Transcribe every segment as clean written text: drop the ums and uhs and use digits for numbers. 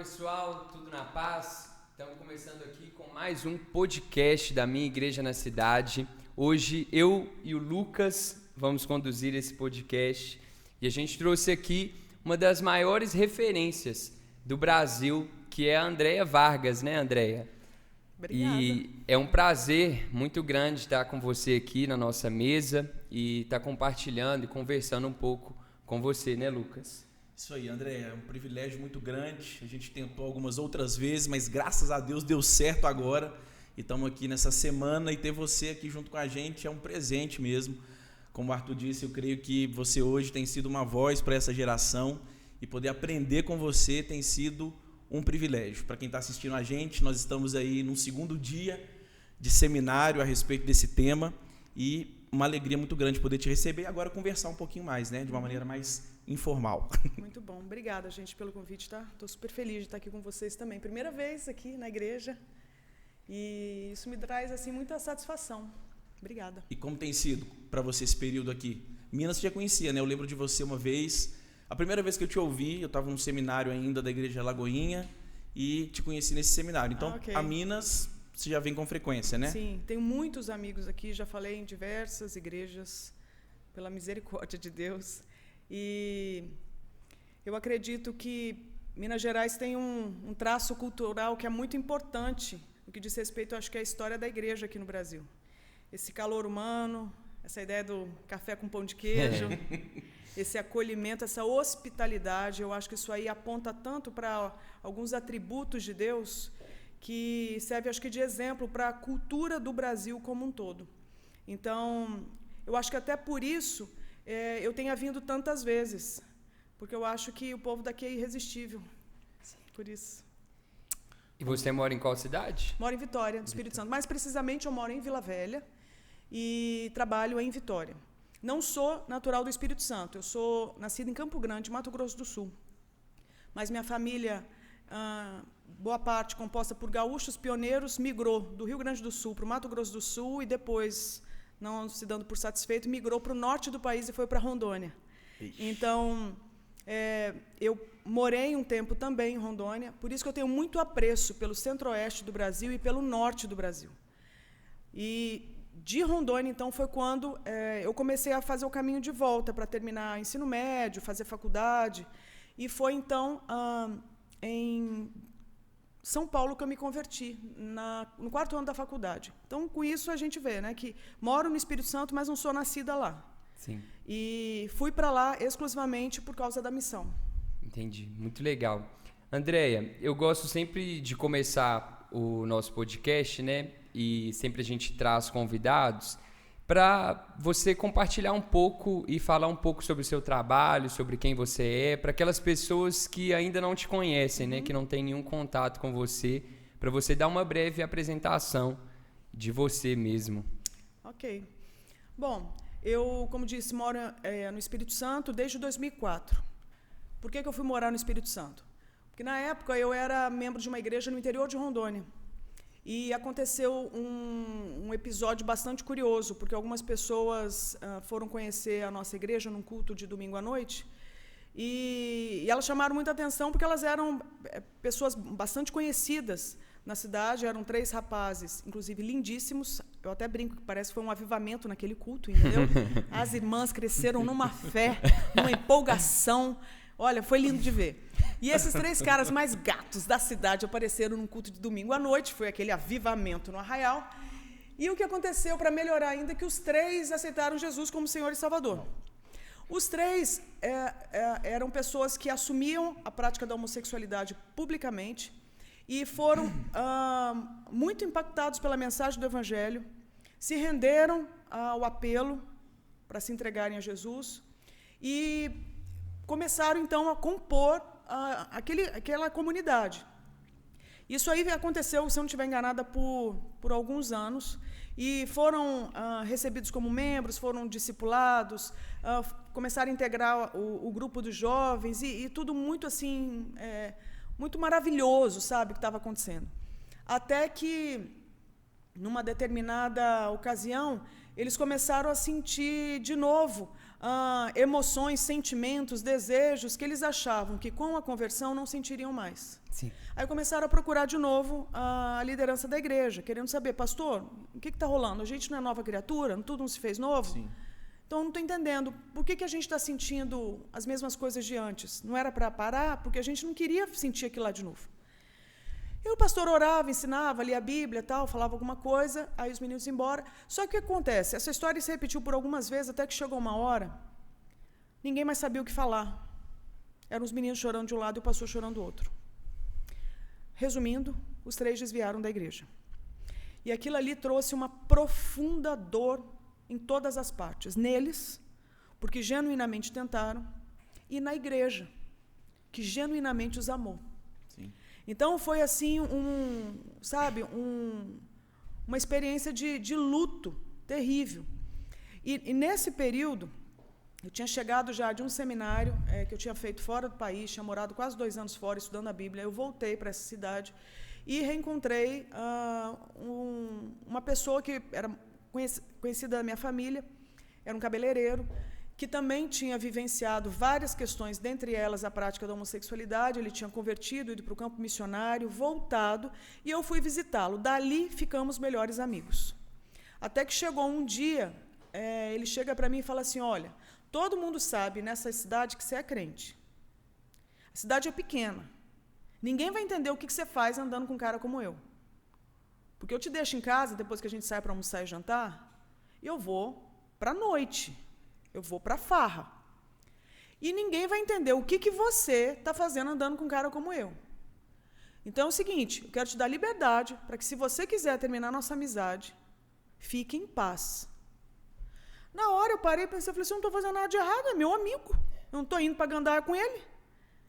pessoal, tudo na paz? Estamos começando aqui com mais um podcast da minha igreja na cidade. Hoje eu e o Lucas vamos conduzir esse podcast e a gente trouxe aqui uma das maiores referências do Brasil, que é a Andréia Vargas, né, Andréia? Obrigada. E é um prazer muito grande estar com você aqui na nossa mesa e estar compartilhando e conversando um pouco com você, né, Lucas? Isso aí, André, é um privilégio muito grande. A gente tentou algumas outras vezes, mas graças a Deus deu certo agora. E estamos aqui nessa semana e ter você aqui junto com a gente é um presente mesmo. Como o Arthur disse, eu creio que você hoje tem sido uma voz para essa geração e poder aprender com você tem sido um privilégio. Para quem está assistindo a gente, nós estamos aí num segundo dia de seminário a respeito desse tema e uma alegria muito grande poder te receber e agora conversar um pouquinho mais, né, de uma maneira mais informal. Muito bom. Obrigada, gente, pelo convite, tá? Estou super feliz de estar aqui com vocês também. Primeira vez aqui na igreja e isso me traz, assim, muita satisfação. Obrigada. E como tem sido para você esse período aqui? Minas você já conhecia, né? Eu lembro de você uma vez, a primeira vez que eu te ouvi, eu estava num seminário ainda da Igreja Lagoinha e te conheci nesse seminário. Então, okay. A Minas você já vem com frequência, né? Sim, tenho muitos amigos aqui, já falei em diversas igrejas, pela misericórdia de Deus. E eu acredito que Minas Gerais tem um traço cultural que é muito importante, no que diz respeito, acho que é a história da igreja aqui no Brasil. Esse calor humano, essa ideia do café com pão de queijo, esse acolhimento, essa hospitalidade, eu acho que isso aí aponta tanto para alguns atributos de Deus que serve, acho que, de exemplo para a cultura do Brasil como um todo. Então, eu acho que até por isso eu tenho vindo tantas vezes, porque eu acho que o povo daqui é irresistível, por isso. E você mora em qual cidade? Moro em Vitória, do Espírito Santo. Mais precisamente, eu moro em Vila Velha e trabalho em Vitória. Não sou natural do Espírito Santo, eu sou nascida em Campo Grande, Mato Grosso do Sul. Mas minha família, boa parte composta por gaúchos pioneiros, migrou do Rio Grande do Sul para o Mato Grosso do Sul e depois, não se dando por satisfeito, migrou para o norte do país e foi para Rondônia. Ixi. Então, eu morei um tempo também em Rondônia, por isso que eu tenho muito apreço pelo centro-oeste do Brasil e pelo norte do Brasil. E de Rondônia, então, foi quando eu comecei a fazer o caminho de volta para terminar ensino médio, fazer faculdade. E foi, então, em São Paulo que eu me converti, no 4º ano da faculdade. Então, com isso, a gente vê, né, que moro no Espírito Santo, mas não sou nascida lá. Sim. E fui para lá exclusivamente por causa da missão. Entendi, muito legal. Andréia, eu gosto sempre de começar o nosso podcast, né? E sempre a gente traz convidados para você compartilhar um pouco e falar um pouco sobre o seu trabalho, sobre quem você é, para aquelas pessoas que ainda não te conhecem, né? Que não têm nenhum contato com você, para você dar uma breve apresentação de você mesmo. Ok. Bom, eu, como disse, moro no Espírito Santo desde 2004. Por que eu fui morar no Espírito Santo? Porque, na época, eu era membro de uma igreja no interior de Rondônia. E aconteceu um episódio bastante curioso, porque algumas pessoas foram conhecer a nossa igreja num culto de domingo à noite, e elas chamaram muita atenção porque elas eram pessoas bastante conhecidas na cidade, eram 3 rapazes, inclusive lindíssimos. Eu até brinco que parece que foi um avivamento naquele culto, entendeu? As irmãs cresceram numa fé, numa empolgação. Olha, foi lindo de ver. E esses 3 caras mais gatos da cidade apareceram num culto de domingo à noite, foi aquele avivamento no Arraial. E o que aconteceu, para melhorar ainda, é que os 3 aceitaram Jesus como Senhor e Salvador. Os 3 eram pessoas que assumiam a prática da homossexualidade publicamente e foram muito impactados pela mensagem do Evangelho, se renderam ao apelo para se entregarem a Jesus e começaram, então, a compor aquela comunidade. Isso aí aconteceu, se eu não estiver enganada, por alguns anos, e foram recebidos como membros, foram discipulados, começaram a integrar o grupo dos jovens, e tudo muito assim, muito maravilhoso, sabe, o que estava acontecendo. Até que, numa determinada ocasião, eles começaram a sentir de novo emoções, sentimentos, desejos que eles achavam que com a conversão não sentiriam mais. Sim. Aí começaram a procurar de novo a liderança da igreja, querendo saber, pastor, o que está rolando? A gente não é nova criatura? Tudo não se fez novo? Sim. Então, eu não estou entendendo por que a gente está sentindo as mesmas coisas de antes. Não era para parar, porque a gente não queria sentir aquilo lá de novo. E o pastor orava, ensinava, lia a Bíblia, tal, falava alguma coisa, aí os meninos iam embora. Só que o que acontece? Essa história se repetiu por algumas vezes, até que chegou uma hora, ninguém mais sabia o que falar. Eram os meninos chorando de um lado e o pastor chorando do outro. Resumindo, os 3 desviaram da igreja. E aquilo ali trouxe uma profunda dor em todas as partes. Neles, porque genuinamente tentaram, e na igreja, que genuinamente os amou. Sim. Então, foi assim, uma experiência de luto terrível. E nesse período, eu tinha chegado já de um seminário que eu tinha feito fora do país, tinha morado quase 2 anos fora, estudando a Bíblia. Eu voltei para essa cidade e reencontrei uma pessoa que era conhecida da minha família, era um cabeleireiro, que também tinha vivenciado várias questões, dentre elas a prática da homossexualidade. Ele tinha convertido, ido para o campo missionário, voltado, e eu fui visitá-lo. Dali ficamos melhores amigos. Até que chegou um dia, ele chega para mim e fala assim, olha, todo mundo sabe nessa cidade que você é crente. A cidade é pequena. Ninguém vai entender o que você faz andando com um cara como eu. Porque eu te deixo em casa, depois que a gente sai para almoçar e jantar, e eu vou para a noite. Eu vou para a farra. E ninguém vai entender o que você está fazendo andando com um cara como eu. Então é o seguinte, eu quero te dar liberdade para que, se você quiser terminar nossa amizade, fique em paz. Na hora eu parei e pensei, eu falei assim, eu não estou fazendo nada de errado, é meu amigo. Eu não estou indo para gandaia com ele.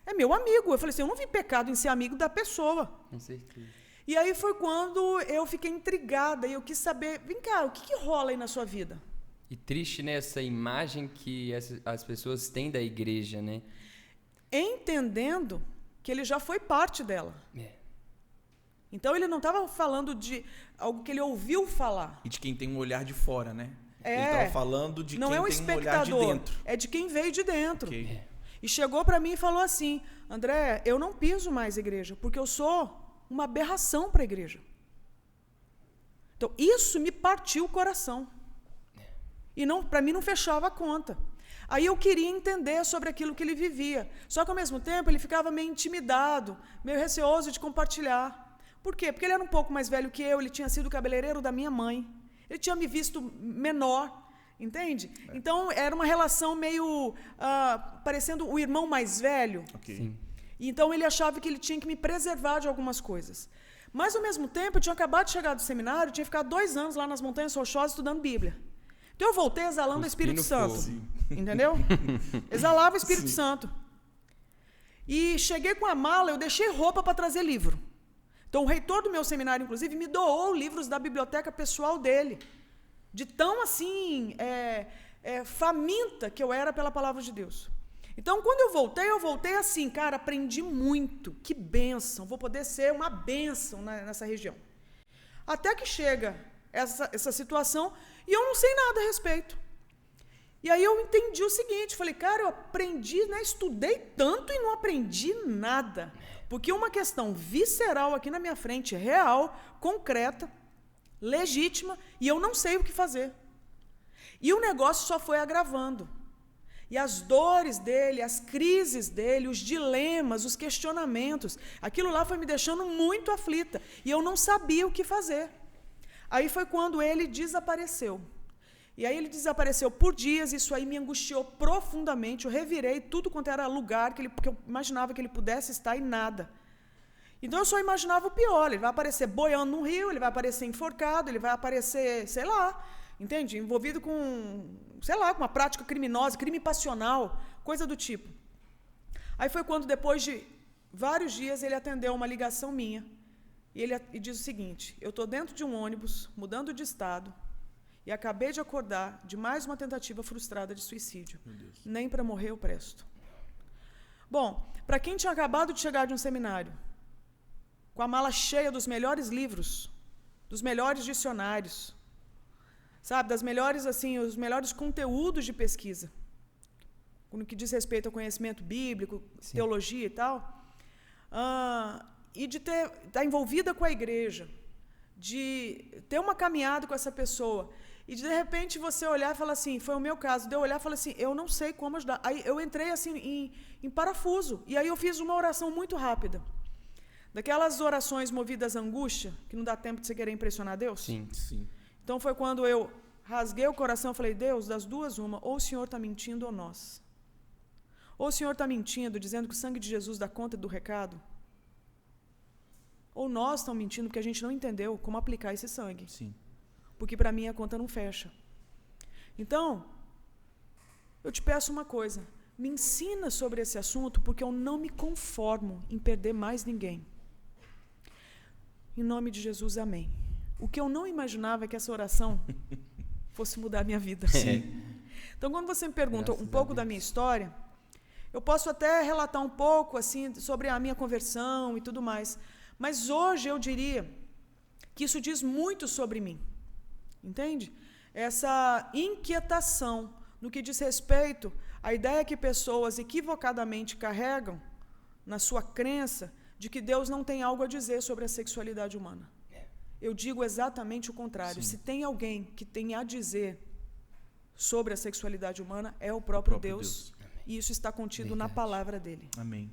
É meu amigo. Eu falei assim, eu não vi pecado em ser amigo da pessoa. Com certeza. E aí foi quando eu fiquei intrigada e eu quis saber, vem cá, o que rola aí na sua vida? E triste, né, essa imagem que as pessoas têm da igreja, né? Entendendo que ele já foi parte dela. Então ele não estava falando de algo que ele ouviu falar. E de quem tem um olhar de fora, né? Ele É. estava falando de Não quem é um tem um olhar de espectador, dentro. é de quem veio de dentro. Ok. E chegou para mim e falou assim, André, eu não piso mais igreja, porque eu sou uma aberração para a igreja. Então, isso me partiu o coração. E para mim não fechava a conta. Aí eu queria entender sobre aquilo que ele vivia. Só que, ao mesmo tempo, ele ficava meio intimidado, meio receoso de compartilhar. Por quê? Porque ele era um pouco mais velho que eu, ele tinha sido cabeleireiro da minha mãe. Ele tinha me visto menor, entende? Então, era uma relação meio parecendo o irmão mais velho. Ok. Sim. Então, ele achava que ele tinha que me preservar de algumas coisas. Mas, ao mesmo tempo, eu tinha acabado de chegar do seminário, tinha ficado 2 anos lá nas Montanhas Rochosas estudando Bíblia. Então, eu voltei exalando o Espírito Santo. Entendeu? Exalava o Espírito Santo. E cheguei com a mala, eu deixei roupa para trazer livro. Então, o reitor do meu seminário, inclusive, me doou livros da biblioteca pessoal dele. De tão, assim, faminta que eu era pela palavra de Deus. Então, quando eu voltei assim, cara, aprendi muito. Que bênção, vou poder ser uma bênção nessa região. Até que chega essa situação e eu não sei nada a respeito. E aí eu entendi o seguinte, falei, cara, eu aprendi, né, estudei tanto e não aprendi nada. Porque uma questão visceral aqui na minha frente, real, concreta, legítima, e eu não sei o que fazer. E o negócio só foi agravando. E as dores dele, as crises dele, os dilemas, os questionamentos, aquilo lá foi me deixando muito aflita. E eu não sabia o que fazer. Aí foi quando ele desapareceu. E aí ele desapareceu por dias, isso aí me angustiou profundamente. Eu revirei tudo quanto era lugar que eu imaginava que ele pudesse estar e nada. Então eu só imaginava o pior. Ele vai aparecer boiando no rio, ele vai aparecer enforcado, ele vai aparecer, sei lá, entende? Envolvido com, sei lá, com uma prática criminosa, crime passional, coisa do tipo. Aí foi quando, depois de vários dias, ele atendeu uma ligação minha. E diz o seguinte, eu estou dentro de um ônibus, mudando de estado, e acabei de acordar de mais uma tentativa frustrada de suicídio. Nem para morrer eu presto. Bom, para quem tinha acabado de chegar de um seminário, com a mala cheia dos melhores livros, dos melhores dicionários, sabe, das melhores, assim, os melhores conteúdos de pesquisa, no que diz respeito ao conhecimento bíblico, Sim. teologia e tal, e de estar envolvida com a igreja, de ter uma caminhada com essa pessoa, e de repente você olhar e falar assim, foi o meu caso, de eu olhar e falar assim, eu não sei como ajudar. Aí eu entrei assim em parafuso, e aí eu fiz uma oração muito rápida. Daquelas orações movidas à angústia, que não dá tempo de você querer impressionar Deus. Sim. Sim. Então foi quando eu rasguei o coração e falei, Deus, das duas uma, ou o Senhor está mentindo ou nós. Ou o Senhor está mentindo, dizendo que o sangue de Jesus dá conta do recado, ou nós estamos mentindo porque a gente não entendeu como aplicar esse sangue. Sim. Porque para mim a conta não fecha. Então, eu te peço uma coisa, me ensina sobre esse assunto, porque eu não me conformo em perder mais ninguém. Em nome de Jesus, amém. O que eu não imaginava é que essa oração fosse mudar a minha vida. Sim. Então, quando você me pergunta Graças um pouco a da Deus. minha história, eu posso até relatar um pouco assim sobre a minha conversão e tudo mais. Mas hoje eu diria que isso diz muito sobre mim. Entende? Essa inquietação no que diz respeito à ideia que pessoas equivocadamente carregam na sua crença de que Deus não tem algo a dizer sobre a sexualidade humana. Eu digo exatamente o contrário. Sim. Se tem alguém que tem a dizer sobre a sexualidade humana, é o próprio Deus. E isso está contido na Verdade. palavra dele. Amém.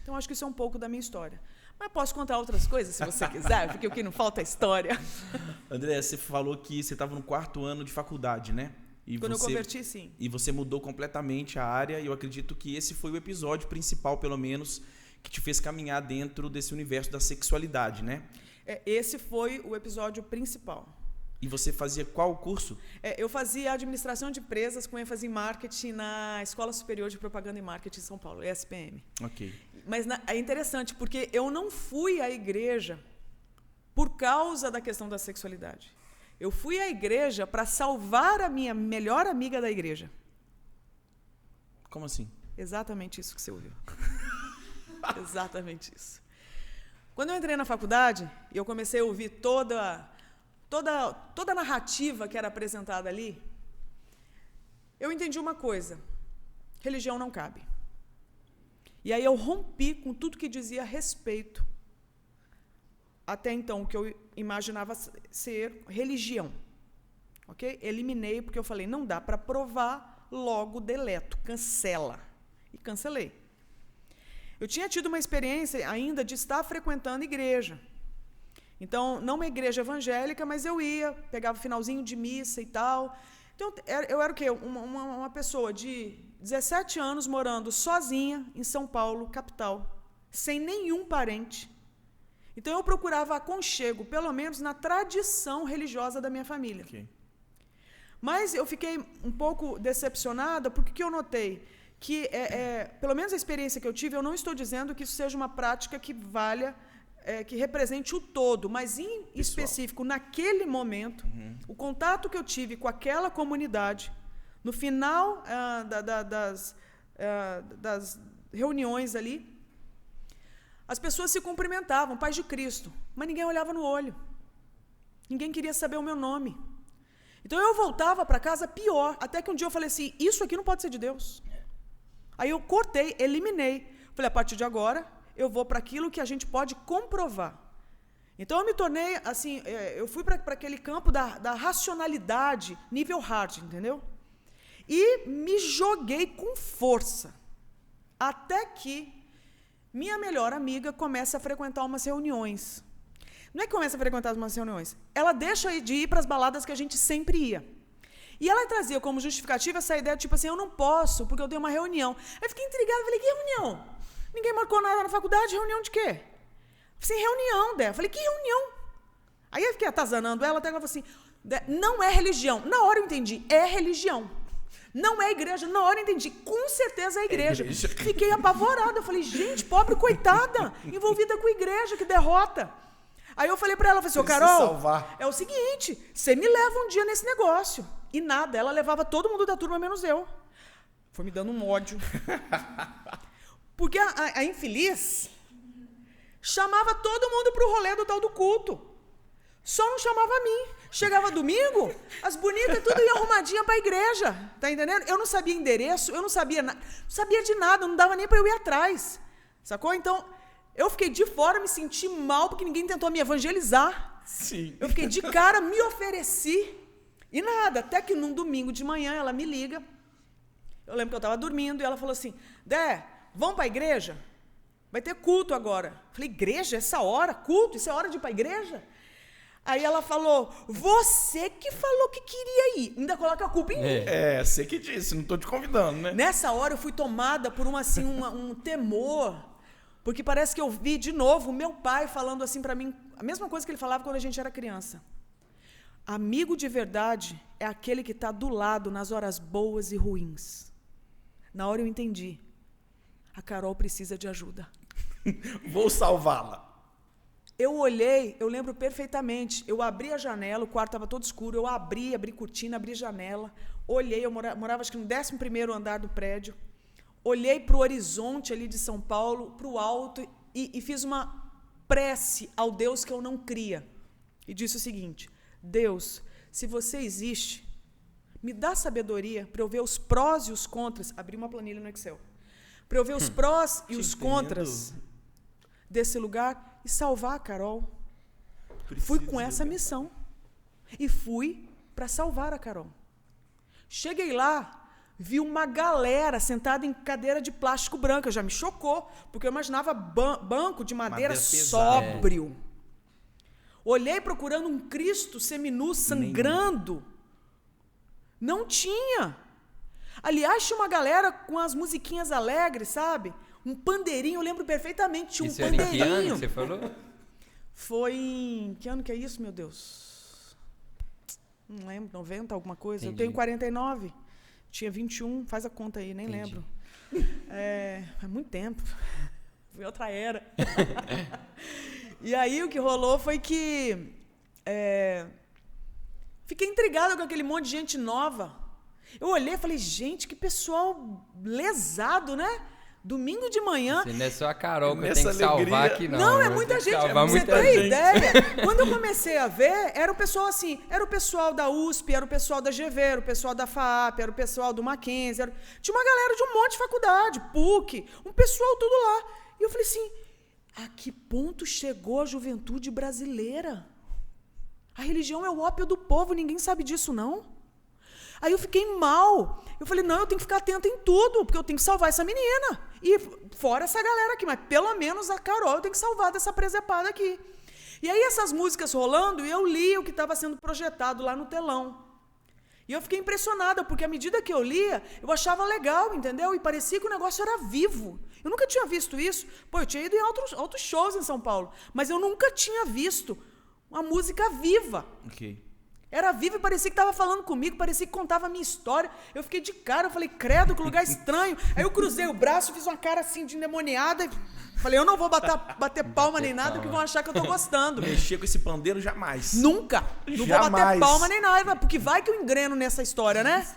Então, acho que isso é um pouco da minha história. Mas posso contar outras coisas, se você quiser, porque o que não falta é história. André, você falou que você estava no 4º ano de faculdade, né? E Quando eu converti, sim. E você mudou completamente a área, e eu acredito que esse foi o episódio principal, pelo menos, que te fez caminhar dentro desse universo da sexualidade, né? Esse foi o episódio principal. E você fazia qual curso? Eu fazia administração de empresas com ênfase em marketing na Escola Superior de Propaganda e Marketing em São Paulo, ESPM. Ok. Mas é interessante, porque eu não fui à igreja por causa da questão da sexualidade. Eu fui à igreja para salvar a minha melhor amiga da igreja. Como assim? Exatamente isso que você ouviu. Exatamente isso. Quando eu entrei na faculdade, e eu comecei a ouvir toda a narrativa que era apresentada ali, eu entendi uma coisa: religião não cabe. E aí eu rompi com tudo que dizia respeito, até então, o que eu imaginava ser religião. Ok? Eliminei, porque eu falei, não dá para provar, logo deleto, cancela. E cancelei. Eu tinha tido uma experiência ainda de estar frequentando igreja. Então, não uma igreja evangélica, mas eu ia, pegava o finalzinho de missa e tal. Então, eu era o quê? Uma pessoa de 17 anos morando sozinha em São Paulo, capital, sem nenhum parente. Então, eu procurava aconchego, pelo menos na tradição religiosa da minha família. Ok. Mas eu fiquei um pouco decepcionada, porque o que eu notei? Que, pelo menos a experiência que eu tive, eu não estou dizendo que isso seja uma prática que valha, que represente o todo, mas em específico, naquele momento, o contato que eu tive com aquela comunidade, no final das reuniões ali, as pessoas se cumprimentavam, paz de Cristo, mas ninguém olhava no olho. Ninguém queria saber o meu nome. Então eu voltava para casa pior, até que um dia eu falei assim, isso aqui não pode ser de Deus. Aí eu cortei, eliminei. Falei, a partir de agora, eu vou para aquilo que a gente pode comprovar. Então eu me tornei, assim, eu fui para aquele campo da racionalidade, nível hard, entendeu? E me joguei com força. Até que minha melhor amiga começa a frequentar umas reuniões. Não é que começa a frequentar umas reuniões. Ela deixa de ir para as baladas que a gente sempre ia. E ela trazia como justificativa essa ideia, tipo assim, eu não posso, porque eu tenho uma reunião. Aí eu fiquei intrigada, falei, que reunião? Ninguém marcou nada na faculdade, reunião de quê? Falei, reunião, Dé. Falei, que reunião? Aí eu fiquei atazanando ela, até ela falou assim, não é religião. Na hora eu entendi, é religião. Não é igreja. Na hora eu entendi, com certeza é igreja. Fiquei apavorada, eu falei, gente, pobre coitada, envolvida com igreja, que derrota. Aí eu falei pra ela, falei assim, ô Carol, é o seguinte, você me leva um dia nesse negócio. E nada, ela levava todo mundo da turma, menos eu. Foi me dando um ódio. Porque a infeliz chamava todo mundo pro rolê do tal do culto. Só não chamava a mim. Chegava domingo, as bonitas tudo iam arrumadinha para a igreja. Tá entendendo? Eu não sabia endereço, eu não sabia de nada, não dava nem para eu ir atrás. Sacou? Então, eu fiquei de fora, me senti mal, porque ninguém tentou me evangelizar. Sim. Eu fiquei de cara, me ofereci. E nada, até que num domingo de manhã ela me liga. Eu lembro que eu estava dormindo e ela falou assim: Dé, vamos para a igreja? Vai ter culto agora. Eu falei, igreja? Essa hora? Culto? Isso é hora de ir para a igreja? Aí ela falou, você que falou que queria ir. Ainda coloca a culpa em mim. Você que disse, não estou te convidando, né? Nessa hora eu fui tomada por um temor, porque parece que eu vi de novo o meu pai falando assim para mim, a mesma coisa que ele falava quando a gente era criança. Amigo de verdade é aquele que está do lado nas horas boas e ruins. Na hora eu entendi. A Carol precisa de ajuda. Vou salvá-la. Eu olhei, eu lembro perfeitamente, eu abri a janela, o quarto estava todo escuro, eu abri cortina, abri janela, olhei, eu morava acho que no 11º andar do prédio, olhei para o horizonte ali de São Paulo, para o alto, e fiz uma prece ao Deus que eu não cria. E disse o seguinte, Deus, se você existe, me dá sabedoria para eu ver os prós e os contras, abri uma planilha no Excel, para eu ver os prós e os contras desse lugar e salvar a Carol. Fui com essa missão. E fui para salvar a Carol. Cheguei lá, vi uma galera sentada em cadeira de plástico branca. Já me chocou, porque eu imaginava banco de madeira sóbrio. Olhei procurando um Cristo seminu sangrando. Não tinha. Aliás, tinha uma galera com as musiquinhas alegres, sabe? Um pandeirinho, eu lembro perfeitamente, tinha um pandeirinho. Isso era em que ano que você falou? Foi em... Que ano que é isso, meu Deus? Não lembro, 90, alguma coisa. Entendi. Eu tenho 49, tinha 21, faz a conta aí, nem lembro. Há muito tempo. Foi outra era. E aí o que rolou foi que... fiquei intrigada com aquele monte de gente nova. Eu olhei e falei, gente, que pessoal lesado, né? Domingo de manhã... Não é só a Carol que eu Nessa tenho que salvar alegria. aqui, não. Não, é muita gente. Você tem ideia? Quando eu comecei a ver, era o pessoal assim, era o pessoal da USP, era o pessoal da GV, era o pessoal da FAAP, era o pessoal do Mackenzie, tinha uma galera de um monte de faculdade, PUC, um pessoal tudo lá. E eu falei assim, a que ponto chegou a juventude brasileira? A religião é o ópio do povo, ninguém sabe disso, não? Aí eu fiquei mal. Eu falei, não, eu tenho que ficar atenta em tudo, porque eu tenho que salvar essa menina. E fora essa galera aqui, mas pelo menos a Carol eu tenho que salvar dessa presepada aqui. E aí essas músicas rolando, e eu li o que estava sendo projetado lá no telão. E eu fiquei impressionada, porque à medida que eu lia, eu achava legal, entendeu? E parecia que o negócio era vivo. Eu nunca tinha visto isso. Pô, eu tinha ido em outros shows em São Paulo, mas eu nunca tinha visto uma música viva. Ok. Era vivo e parecia que estava falando comigo, parecia que contava a minha história. Eu fiquei de cara, eu falei, credo, que lugar estranho. Aí eu cruzei o braço, fiz uma cara assim de endemoniada e falei, eu não vou bater palma nem nada, porque vão achar que eu tô gostando. Mexer com esse pandeiro jamais. Nunca. Não vou bater palma nem nada, porque vai que eu engreno nessa história, né?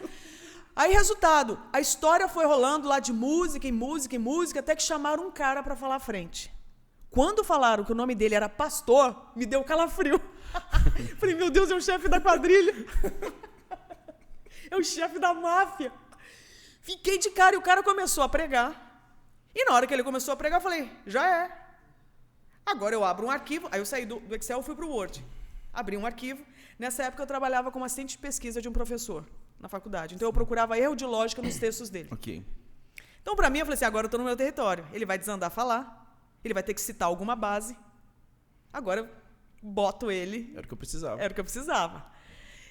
Aí, resultado, a história foi rolando lá de música em música em música, até que chamaram um cara para falar à frente. Quando falaram que o nome dele era Pastor, me deu calafrio. Falei, meu Deus, é o chefe da quadrilha. É o chefe da máfia. Fiquei de cara e o cara começou a pregar. E na hora que ele começou a pregar, eu falei, já é. Agora eu abro um arquivo. Aí eu saí do Excel e fui para o Word. Abri um arquivo. Nessa época eu trabalhava como assistente de pesquisa de um professor na faculdade. Então eu procurava erro de lógica nos textos dele. Ok. Então para mim eu falei assim, agora eu estou no meu território. Ele vai desandar a falar. Ele vai ter que citar alguma base. Agora eu boto ele. Era o que eu precisava. Era o que eu precisava.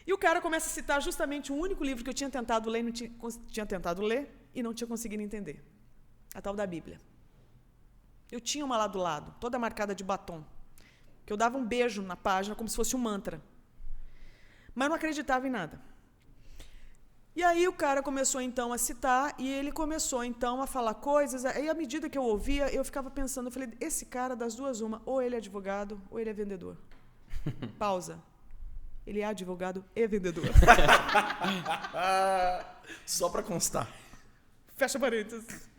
E o cara começa a citar justamente o único livro que eu tinha tentado ler, e não tinha conseguido entender. A tal da Bíblia. Eu tinha uma lá do lado, toda marcada de batom, que eu dava um beijo na página como se fosse um mantra. Mas não acreditava em nada. E aí o cara começou então a citar, e ele começou então a falar coisas, aí à medida que eu ouvia, eu ficava pensando, eu falei, esse cara das duas uma, ou ele é advogado, ou ele é vendedor. Pausa. Ele é advogado e vendedor. Só para constar. Fecha parênteses.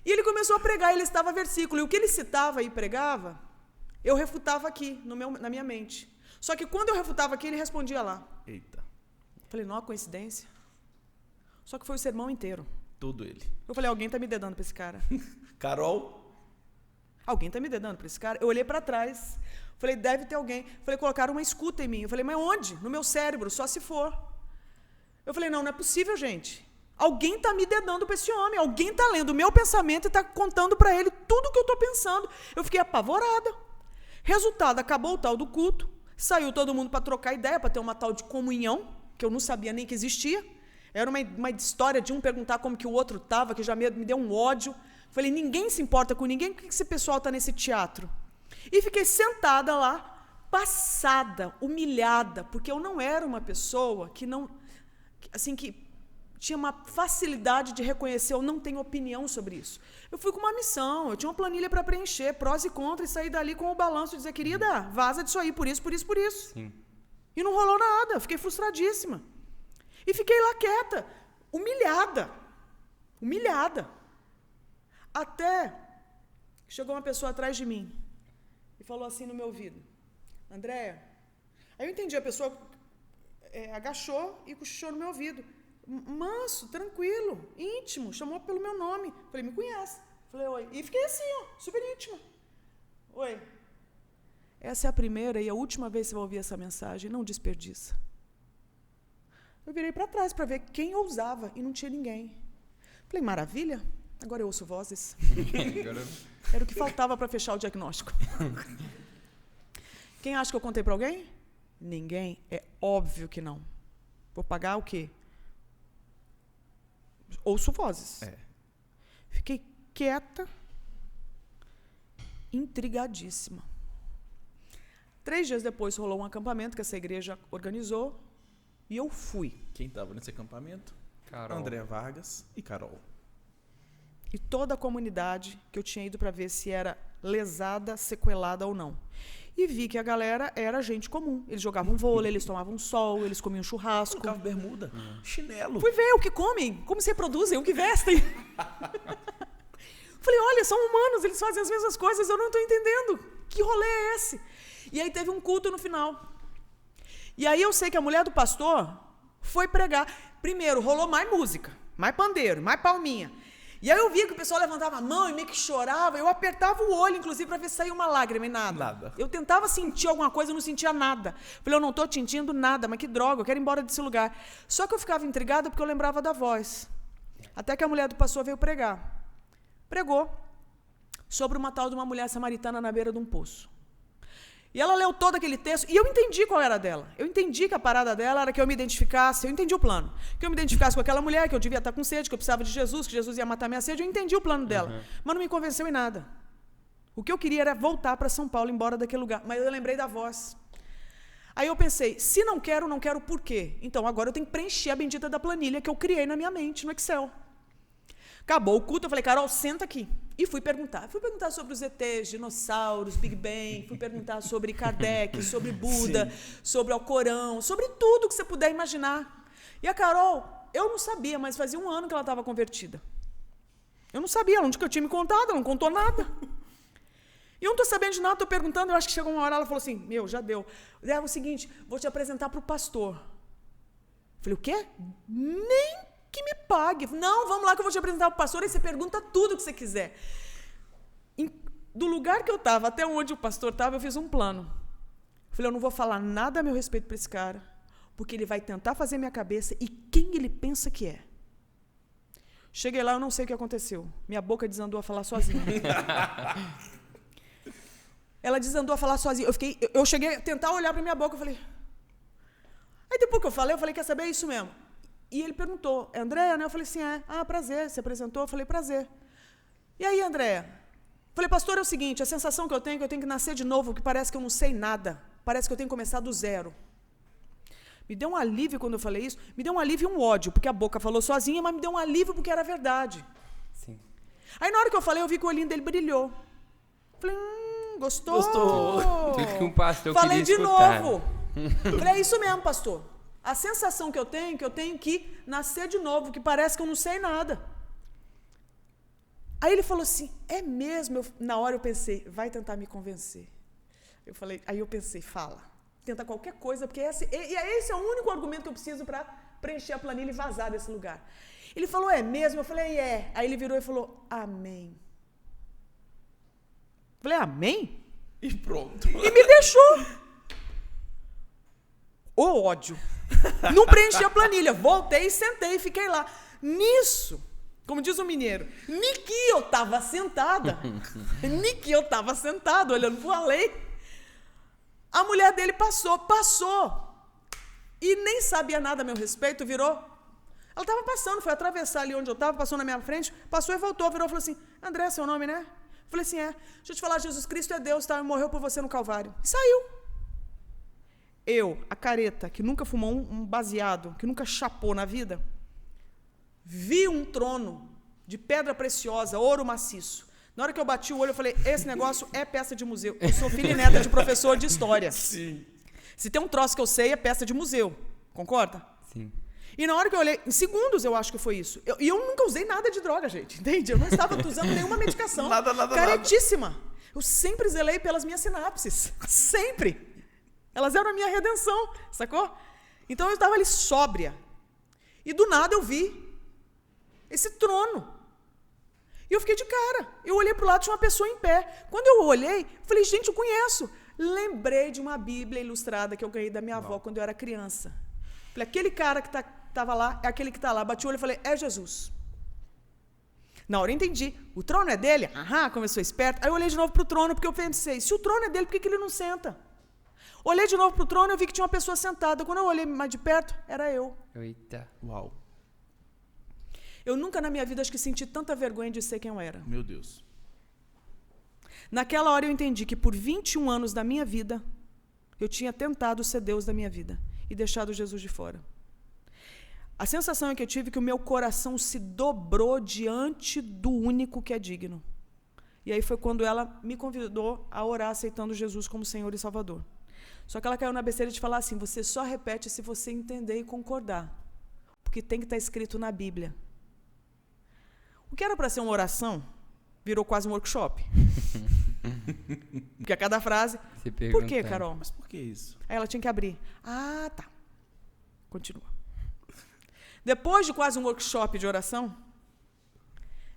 E ele começou a pregar, ele estava versículo, e o que ele citava e pregava, eu refutava aqui, na minha mente. Só que quando eu refutava aqui, ele respondia lá. Eita. Falei, não, coincidência. Só que foi o sermão inteiro. Todo ele. Eu falei, alguém tá me dedando pra esse cara. Carol? Alguém tá me dedando pra esse cara? Eu olhei pra trás. Falei, deve ter alguém. Falei, colocaram uma escuta em mim. Eu falei, mas onde? No meu cérebro, só se for. Eu falei, não é possível, gente. Alguém tá me dedando pra esse homem. Alguém tá lendo o meu pensamento e tá contando pra ele tudo o que eu tô pensando. Eu fiquei apavorada. Resultado, acabou o tal do culto. Saiu todo mundo para trocar ideia, para ter uma tal de comunhão, que eu não sabia nem que existia. Era uma história de um perguntar como que o outro estava, que já me deu um ódio. Falei, ninguém se importa com ninguém, por que esse pessoal está nesse teatro? E fiquei sentada lá, passada, humilhada, porque eu não era uma pessoa que não, assim, que tinha uma facilidade de reconhecer, eu não tenho opinião sobre isso. Eu fui com uma missão, eu tinha uma planilha para preencher, prós e contras, e sair dali com o balanço e dizer, querida, vaza disso aí, por isso, por isso, por isso. Sim. E não rolou nada, fiquei frustradíssima. E fiquei lá quieta, humilhada. Humilhada. Até chegou uma pessoa atrás de mim e falou assim no meu ouvido, Andréia, aí eu entendi, a pessoa agachou e cochichou no meu ouvido. Manso, tranquilo, íntimo, chamou pelo meu nome. Falei, me conhece? Falei, oi. E fiquei assim, ó, super íntima. Oi. Essa é a primeira e a última vez que você vai ouvir essa mensagem, não desperdiça. Eu virei para trás para ver quem ousava e não tinha ninguém. Falei, maravilha, agora eu ouço vozes. Era o que faltava para fechar o diagnóstico. Quem acha que eu contei para alguém? Ninguém. É óbvio que não. Vou pagar o quê? Ouço vozes. Fiquei quieta, intrigadíssima. 3 dias depois rolou um acampamento que essa igreja organizou e eu fui. Quem estava nesse acampamento? Carol. André Vargas e Carol. E toda a comunidade que eu tinha ido para ver se era lesada, sequelada ou não. E vi que a galera era gente comum. Eles jogavam vôlei, eles tomavam sol, eles comiam churrasco. Colocava bermuda, chinelo. Fui ver o que comem, como se reproduzem, o que vestem. Falei, olha, são humanos, eles fazem as mesmas coisas, eu não estou entendendo. Que rolê é esse? E aí teve um culto no final. E aí eu sei que a mulher do pastor foi pregar. Primeiro, rolou mais música, mais pandeiro, mais palminha. E aí eu via que o pessoal levantava a mão e meio que chorava. Eu apertava o olho, inclusive, para ver se saía uma lágrima e nada. Eu tentava sentir alguma coisa e não sentia nada. Falei, eu não estou sentindo nada, mas que droga, eu quero ir embora desse lugar. Só que eu ficava intrigada porque eu lembrava da voz. Até que a mulher do pastor veio pregar. Pregou sobre uma tal de uma mulher samaritana na beira de um poço. E ela leu todo aquele texto, e eu entendi qual era dela. Eu entendi que a parada dela era que eu me identificasse, eu entendi o plano. Que eu me identificasse com aquela mulher, que eu devia estar com sede, que eu precisava de Jesus, que Jesus ia matar minha sede, eu entendi o plano dela. Mas não me convenceu em nada. O que eu queria era voltar para São Paulo, embora daquele lugar. Mas eu lembrei da voz. Aí eu pensei, se não quero por quê? Então agora eu tenho que preencher a bendita da planilha que eu criei na minha mente, no Excel. Acabou o culto, eu falei, Carol, senta aqui. E fui perguntar. Fui perguntar sobre os ETs, dinossauros, Big Bang, fui perguntar sobre Kardec, sobre Buda, sobre Alcorão, sobre tudo que você puder imaginar. E a Carol, eu não sabia, mas fazia 1 ano que ela estava convertida. Eu não sabia, onde que eu tinha me contado, ela não contou nada. E eu não estou sabendo de nada, estou perguntando, eu acho que chegou uma hora, ela falou assim, já deu. É o seguinte, vou te apresentar para o pastor. Falei, o quê? Nem que me pague. Não, vamos lá que eu vou te apresentar para o pastor, aí você pergunta tudo que você quiser. Do lugar que eu estava até onde o pastor estava, eu fiz um plano. Falei, eu não vou falar nada a meu respeito para esse cara, porque ele vai tentar fazer minha cabeça e quem ele pensa que é. Cheguei lá, eu não sei o que aconteceu. Minha boca desandou a falar sozinha. Ela desandou a falar sozinha. Eu cheguei a tentar olhar para minha boca, eu falei... Aí depois que eu falei, quer saber, é isso mesmo. E ele perguntou, é Andréia, né? Eu falei assim, é. Ah, prazer, você apresentou? Eu falei, prazer. E aí, Andréia? Falei, pastor, é o seguinte, a sensação que eu tenho é que eu tenho que nascer de novo, que parece que eu não sei nada. Parece que eu tenho que começar do zero. Me deu um alívio quando eu falei isso, me deu um alívio e um ódio, porque a boca falou sozinha, mas me deu um alívio porque era verdade. Sim. Aí na hora que eu falei, eu vi que o olhinho dele brilhou. Falei, gostou? Gostou. Tudo que um pastor Falei queria de escutar. novo. Falei, é isso mesmo, pastor. A sensação que eu tenho que nascer de novo, que parece que eu não sei nada. Aí ele falou assim, é mesmo? Na hora eu pensei, vai tentar me convencer. Aí eu pensei, fala. tenta qualquer coisa, porque esse é o único argumento que eu preciso para preencher a planilha e vazar desse lugar. Ele falou, é mesmo? Eu falei, é. Aí ele virou e falou, amém. Eu falei, amém? E pronto. E me deixou. O ódio. Não preenchi a planilha. Voltei, sentei e fiquei lá. Nisso, como diz o mineiro, Niki eu estava sentada. Niki eu estava sentada, olhando para o além. A mulher dele passou. E nem sabia nada a meu respeito, virou. Ela estava passando, foi atravessar ali onde eu estava, passou na minha frente, passou e voltou, virou e falou assim, André, seu nome, né? Eu falei assim, é. Deixa eu te falar, Jesus Cristo é Deus, tá? Morreu por você no Calvário. E saiu. Eu, a careta, que nunca fumou um baseado, que nunca chapou na vida, vi um trono de pedra preciosa, ouro maciço. Na hora que eu bati o olho, eu falei, esse negócio é peça de museu. Eu sou filha e neta de professor de história. Sim. Se tem um troço que eu sei, é peça de museu. Concorda? Sim. E na hora que eu olhei, em segundos eu acho que foi isso. E eu nunca usei nada de droga, gente, entende? Eu não estava usando nenhuma medicação. Nada. Caretíssima. Eu sempre zelei pelas minhas sinapses. Sempre. Elas eram a minha redenção, sacou? Então eu estava ali sóbria. E do nada eu vi esse trono. E eu fiquei de cara. Eu olhei para o lado, tinha uma pessoa em pé. Quando eu olhei, eu falei, gente, eu conheço. Lembrei de uma Bíblia ilustrada que eu ganhei da minha avó quando eu era criança. Falei, aquele cara que estava lá, é aquele que está lá. Bati o olho e falei, é Jesus. Na hora eu entendi. O trono é dele? Aham, como eu sou esperta. Aí eu olhei de novo para o trono, porque eu pensei, se o trono é dele, por que ele não senta? Olhei de novo para o trono e eu vi que tinha uma pessoa sentada. Quando eu olhei mais de perto, era eu. Eita. Uau. Eu nunca na minha vida acho que senti tanta vergonha de ser quem eu era. Meu Deus. Naquela hora eu entendi que por 21 anos da minha vida, eu tinha tentado ser Deus da minha vida e deixado Jesus de fora. A sensação é que eu tive que o meu coração se dobrou diante do único que é digno. E aí foi quando ela me convidou a orar aceitando Jesus como Senhor e Salvador. Só que ela caiu na besteira de falar assim, você só repete se você entender e concordar. Porque tem que estar escrito na Bíblia. O que era para ser uma oração, virou quase um workshop. Porque a cada frase... Por que, Carol? Mas por que isso? Aí ela tinha que abrir. Ah, tá. Continua. Depois de quase um workshop de oração,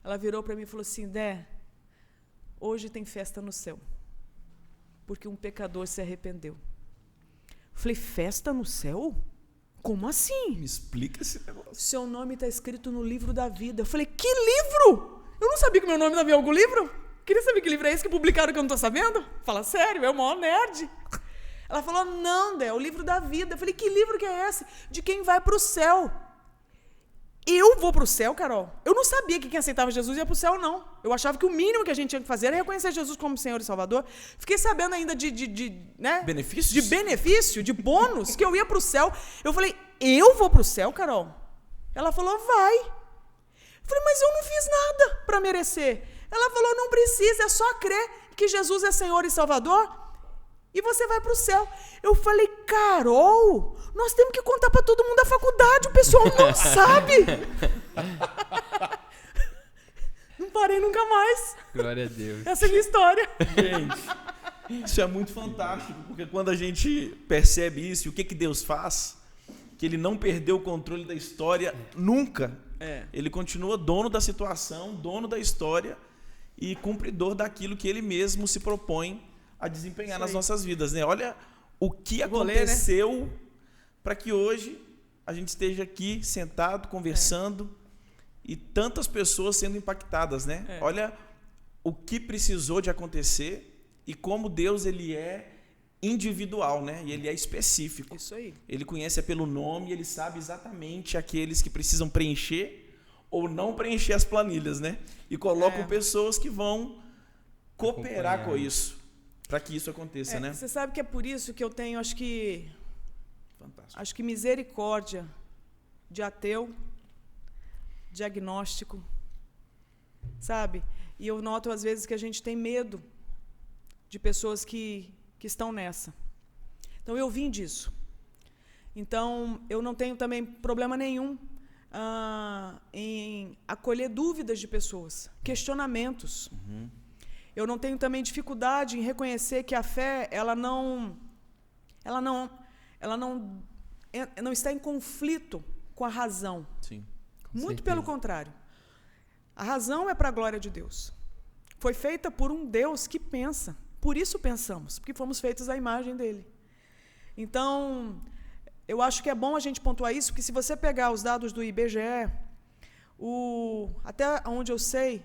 ela virou para mim e falou assim, Dé, hoje tem festa no céu, porque um pecador se arrependeu. Falei, festa no céu? Como assim? Me explica esse negócio. Seu nome está escrito no livro da vida. Eu falei, que livro? Eu não sabia que meu nome estava em algum livro. Queria saber que livro é esse que publicaram que eu não estou sabendo. Fala sério, é o maior nerd. Ela falou, não, Dé, é o livro da vida. Eu falei, que livro que é esse? De quem vai para o céu. Eu vou para o céu, Carol? Eu não sabia que quem aceitava Jesus ia para o céu, não. Eu achava que o mínimo que a gente tinha que fazer era reconhecer Jesus como Senhor e Salvador. Fiquei sabendo ainda né? Benefícios? De benefício, de bônus, que eu ia para o céu. Eu falei, eu vou para o céu, Carol? Ela falou, vai. Eu falei, mas eu não fiz nada para merecer. Ela falou, não precisa, é só crer que Jesus é Senhor e Salvador e você vai para o céu. Eu falei, Carol, nós temos que contar para todo mundo da faculdade, o pessoal não sabe. Não parei nunca mais. Glória a Deus. Essa é a minha história. Gente, isso é muito fantástico, porque quando a gente percebe isso, e o que Deus faz, que Ele não perdeu o controle da história nunca. Ele continua dono da situação, dono da história e cumpridor daquilo que Ele mesmo se propõe a desempenhar nas nossas vidas, né? Olha o que aconteceu, né? Para que hoje a gente esteja aqui sentado, conversando e tantas pessoas sendo impactadas, né? Olha o que precisou de acontecer e como Deus ele é individual, né? E ele é específico. Isso aí. Ele conhece pelo nome, ele sabe exatamente aqueles que precisam preencher ou não preencher as planilhas, né? E colocam pessoas que vão cooperar com isso, para que isso aconteça, né? Você sabe que é por isso que eu tenho, acho que misericórdia de ateu, diagnóstico, sabe? E eu noto às vezes que a gente tem medo de pessoas que estão nessa. Então eu vim disso. Então eu não tenho também problema nenhum em acolher dúvidas de pessoas, questionamentos. Eu não tenho também dificuldade em reconhecer que a fé, ela não ela não está em conflito com a razão. Sim. Muito pelo contrário. A razão é para a glória de Deus. Foi feita por um Deus que pensa. Por isso pensamos, porque fomos feitos à imagem dele. Então, eu acho que é bom a gente pontuar isso, porque se você pegar os dados do IBGE, até onde eu sei,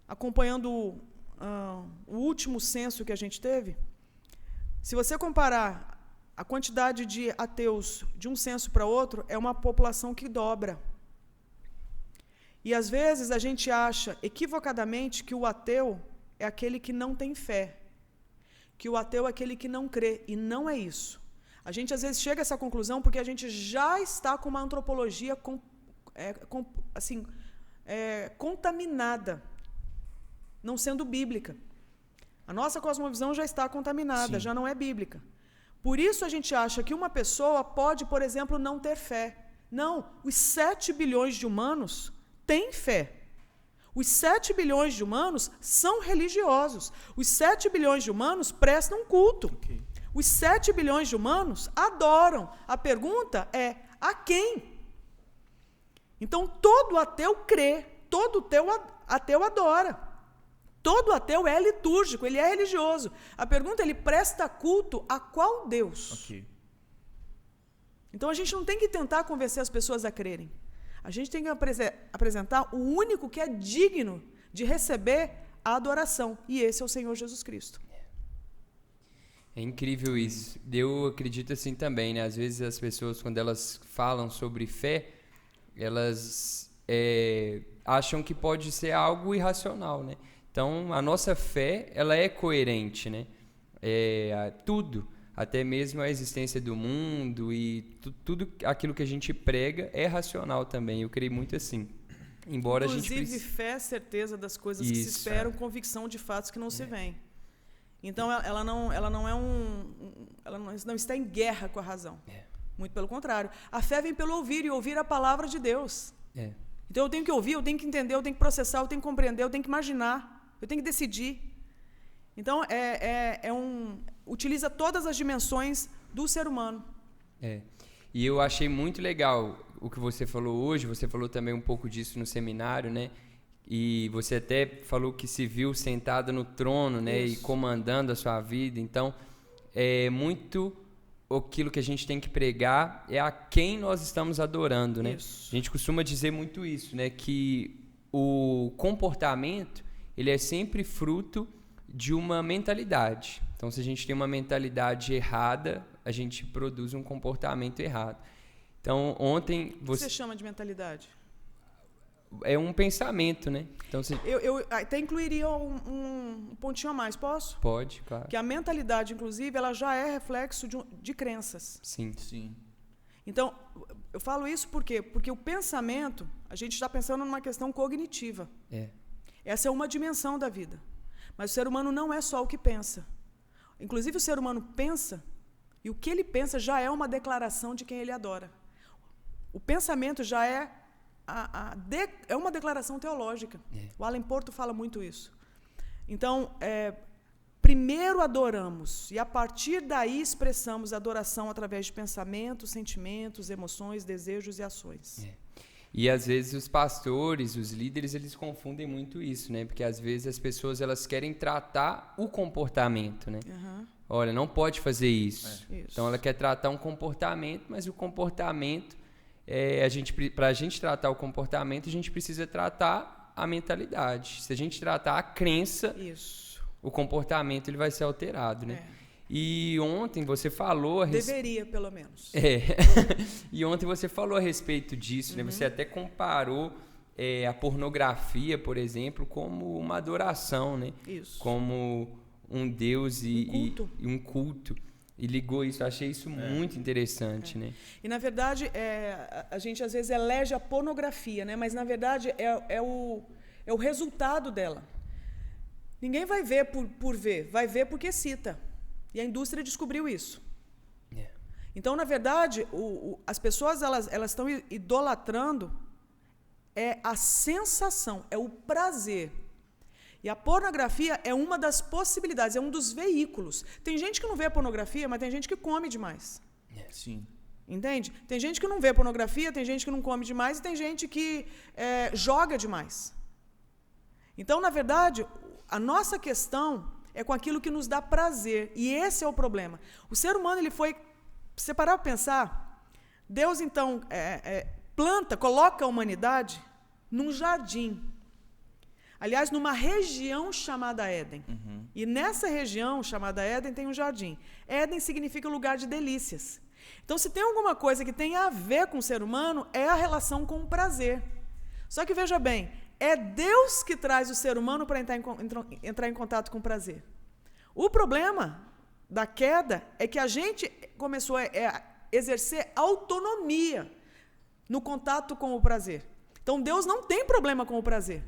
acompanhando o último censo que a gente teve, se você comparar a quantidade de ateus de um censo para outro, é uma população que dobra. E, às vezes, a gente acha, equivocadamente, que o ateu é aquele que não tem fé, que o ateu é aquele que não crê, e não é isso. A gente, às vezes, chega a essa conclusão porque a gente já está com uma antropologia contaminada, não sendo bíblica. A nossa cosmovisão já está contaminada, já não é bíblica. Por isso a gente acha que uma pessoa pode, por exemplo, não ter fé. Não, os 7 bilhões de humanos têm fé. Os 7 bilhões de humanos são religiosos. Os 7 bilhões de humanos prestam culto. Okay. Os 7 bilhões de humanos adoram. A pergunta é, a quem? Então, todo ateu crê, todo ateu adora. Todo ateu é litúrgico, ele é religioso. A pergunta é, ele presta culto a qual Deus? Okay. Então, a gente não tem que tentar convencer as pessoas a crerem. A gente tem que apresentar o único que é digno de receber a adoração. E esse é o Senhor Jesus Cristo. É incrível isso. Eu acredito assim também, né? Às vezes as pessoas, quando elas falam sobre fé, elas acham que pode ser algo irracional, né? Então, a nossa fé, ela é coerente, né? Tudo, até mesmo a existência do mundo e tudo aquilo que a gente prega é racional também. Eu creio muito assim. Embora inclusive, a gente fé, certeza das coisas que se esperam, convicção de fatos que não se veem. Então, ela não está em guerra com a razão. Muito pelo contrário. A fé vem pelo ouvir, e ouvir a palavra de Deus. Então, eu tenho que ouvir, eu tenho que entender, eu tenho que processar, eu tenho que compreender, eu tenho que imaginar, eu tenho que decidir. Então, utiliza todas as dimensões do ser humano. E eu achei muito legal o que você falou hoje. Você falou também um pouco disso no seminário, né? E você até falou que se viu sentada no trono, né? Isso. E comandando a sua vida. Então, muito aquilo que a gente tem que pregar é a quem nós estamos adorando, né? Isso. A gente costuma dizer muito isso, né? Que o comportamento, ele é sempre fruto de uma mentalidade. Então, se a gente tem uma mentalidade errada, a gente produz um comportamento errado. Então, ontem... O que você chama de mentalidade? É um pensamento, né? Então, eu até incluiria um pontinho a mais, posso? Pode, claro. Que a mentalidade, inclusive, ela já é reflexo de crenças. Sim. Então, eu falo isso por quê? Porque o pensamento, a gente está pensando numa questão cognitiva. Essa é uma dimensão da vida. Mas o ser humano não é só o que pensa. Inclusive, o ser humano pensa, e o que ele pensa já é uma declaração de quem ele adora. O pensamento já é uma declaração teológica. O Alan Porto fala muito isso. Então, primeiro adoramos, e a partir daí expressamos adoração através de pensamentos, sentimentos, emoções, desejos e ações. E às vezes os pastores, os líderes, eles confundem muito isso, né? Porque às vezes as pessoas, elas querem tratar o comportamento, né? Olha, não pode fazer isso. Então ela quer tratar um comportamento, mas o comportamento, para a gente tratar o comportamento, a gente precisa tratar a mentalidade. Se a gente tratar a crença, o comportamento ele vai ser alterado, né? E ontem você falou... Deveria, pelo menos. E ontem você falou a respeito disso, né? Você até comparou a pornografia, por exemplo, como uma adoração, né? Isso. Como um Deus e um culto. E ligou isso. Eu achei isso muito interessante, né? E, na verdade, a gente às vezes elege a pornografia, né? Mas, na verdade, é o resultado dela. Ninguém vai ver por ver, vai ver porque cita. E a indústria descobriu isso. Então, na verdade, as pessoas elas estão idolatrando a sensação, é o prazer. E a pornografia é uma das possibilidades, é um dos veículos. Tem gente que não vê pornografia, mas tem gente que come demais. Sim. Entende? Tem gente que não vê pornografia, tem gente que não come demais e tem gente que joga demais. Então, na verdade, a nossa questão é com aquilo que nos dá prazer. E esse é o problema. O ser humano, ele foi... Se você parar para pensar, Deus, então, coloca a humanidade num jardim. Aliás, numa região chamada Éden. E nessa região chamada Éden tem um jardim. Éden significa lugar de delícias. Então, se tem alguma coisa que tem a ver com o ser humano, é a relação com o prazer. Só que, veja bem, é Deus que traz o ser humano para entrar em contato com o prazer. O problema da queda é que a gente começou a exercer autonomia no contato com o prazer. Então, Deus não tem problema com o prazer.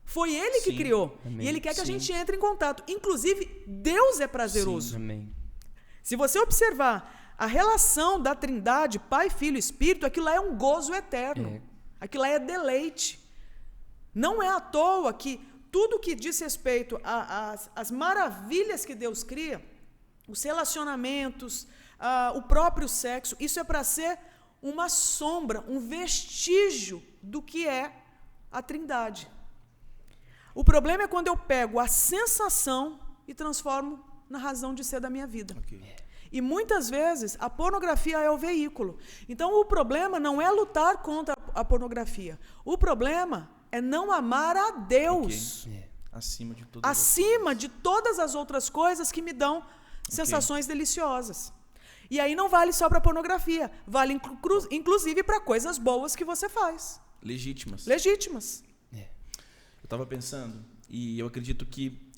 Foi Ele que criou. Amém. E Ele quer que a gente entre em contato. Inclusive, Deus é prazeroso. Sim. Amém. Se você observar a relação da Trindade, Pai, Filho e Espírito, aquilo lá é um gozo eterno. Aquilo lá é deleite. Não é à toa que tudo que diz respeito às maravilhas que Deus cria, os relacionamentos, o próprio sexo, isso é para ser uma sombra, um vestígio do que é a Trindade. O problema é quando eu pego a sensação e transformo na razão de ser da minha vida. Okay. E muitas vezes a pornografia é o veículo. Então o problema não é lutar contra a pornografia. O problema é não amar a Deus. Okay. Acima de todas as outras coisas que me dão sensações deliciosas. E aí não vale só para pornografia. Vale inclusive para coisas boas que você faz. Legítimas. Eu estava pensando, e eu acredito que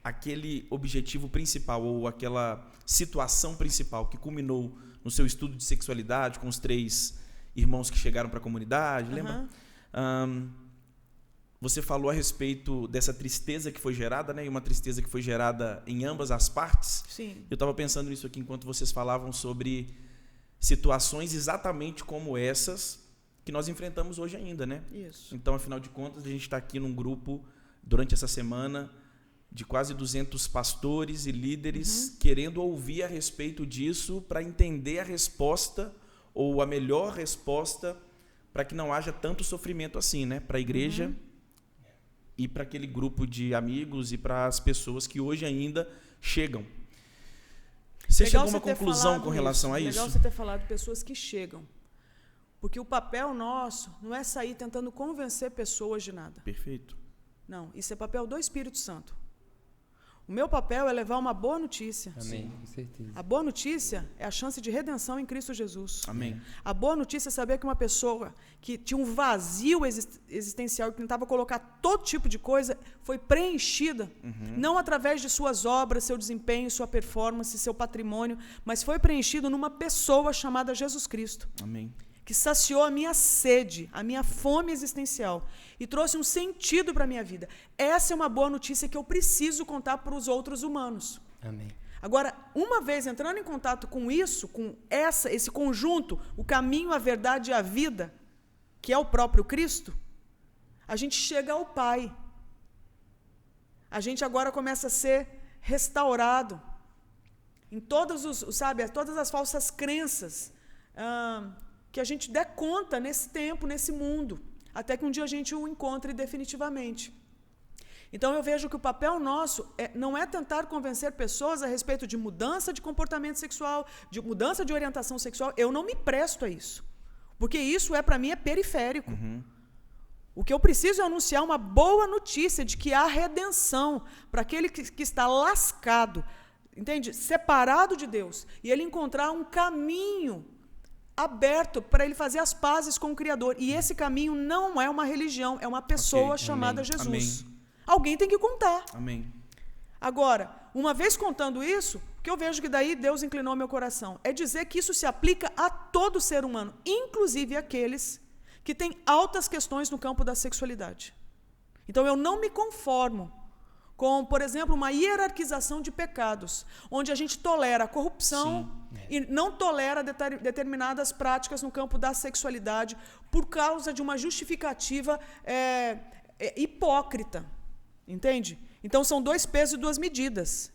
aquele objetivo principal, ou aquela situação principal que culminou no seu estudo de sexualidade com os 3 irmãos que chegaram para a comunidade, lembra? Você falou a respeito dessa tristeza que foi gerada, né? E uma tristeza que foi gerada em ambas as partes. Sim. Eu estava pensando nisso aqui enquanto vocês falavam sobre situações exatamente como essas que nós enfrentamos hoje ainda, né? Isso. Então, afinal de contas, a gente está aqui num grupo, durante essa semana, de quase 200 pastores e líderes querendo ouvir a respeito disso para entender a resposta ou a melhor resposta para que não haja tanto sofrimento assim, né? Para a igreja e para aquele grupo de amigos e para as pessoas que hoje ainda chegam. Você chegou a uma conclusão com relação a isso? Legal você ter falado de pessoas que chegam. Porque o papel nosso não é sair tentando convencer pessoas de nada. Perfeito. Não, isso é papel do Espírito Santo. O meu papel é levar uma boa notícia. Amém, com certeza. A boa notícia é a chance de redenção em Cristo Jesus. Amém. A boa notícia é saber que uma pessoa que tinha um vazio existencial e que tentava colocar todo tipo de coisa, foi preenchida, não através de suas obras, seu desempenho, sua performance, seu patrimônio, mas foi preenchido numa pessoa chamada Jesus Cristo. Amém. Que saciou a minha sede, a minha fome existencial e trouxe um sentido para a minha vida. Essa é uma boa notícia que eu preciso contar para os outros humanos. Amém. Agora, uma vez entrando em contato com isso, com esse conjunto, o caminho, a verdade e a vida, que é o próprio Cristo, a gente chega ao Pai. A gente agora começa a ser restaurado em todas as falsas crenças que a gente der conta nesse tempo, nesse mundo, até que um dia a gente o encontre definitivamente. Então eu vejo que o papel nosso não é tentar convencer pessoas a respeito de mudança de comportamento sexual, de mudança de orientação sexual. Eu não me presto a isso, porque isso para mim é periférico. O que eu preciso é anunciar uma boa notícia de que há redenção para aquele que está lascado, entende? Separado de Deus, e ele encontrar um caminho aberto para ele fazer as pazes com o Criador. E esse caminho não é uma religião, é uma pessoa chamada Jesus. Amém. Alguém tem que contar. Amém. Agora, uma vez contando isso, que eu vejo que daí Deus inclinou meu coração, é dizer que isso se aplica a todo ser humano, inclusive aqueles que têm altas questões no campo da sexualidade. Então eu não me conformo com, por exemplo, uma hierarquização de pecados, onde a gente tolera a corrupção e não tolera determinadas práticas no campo da sexualidade por causa de uma justificativa hipócrita, entende? Então, são 2 pesos e 2 medidas.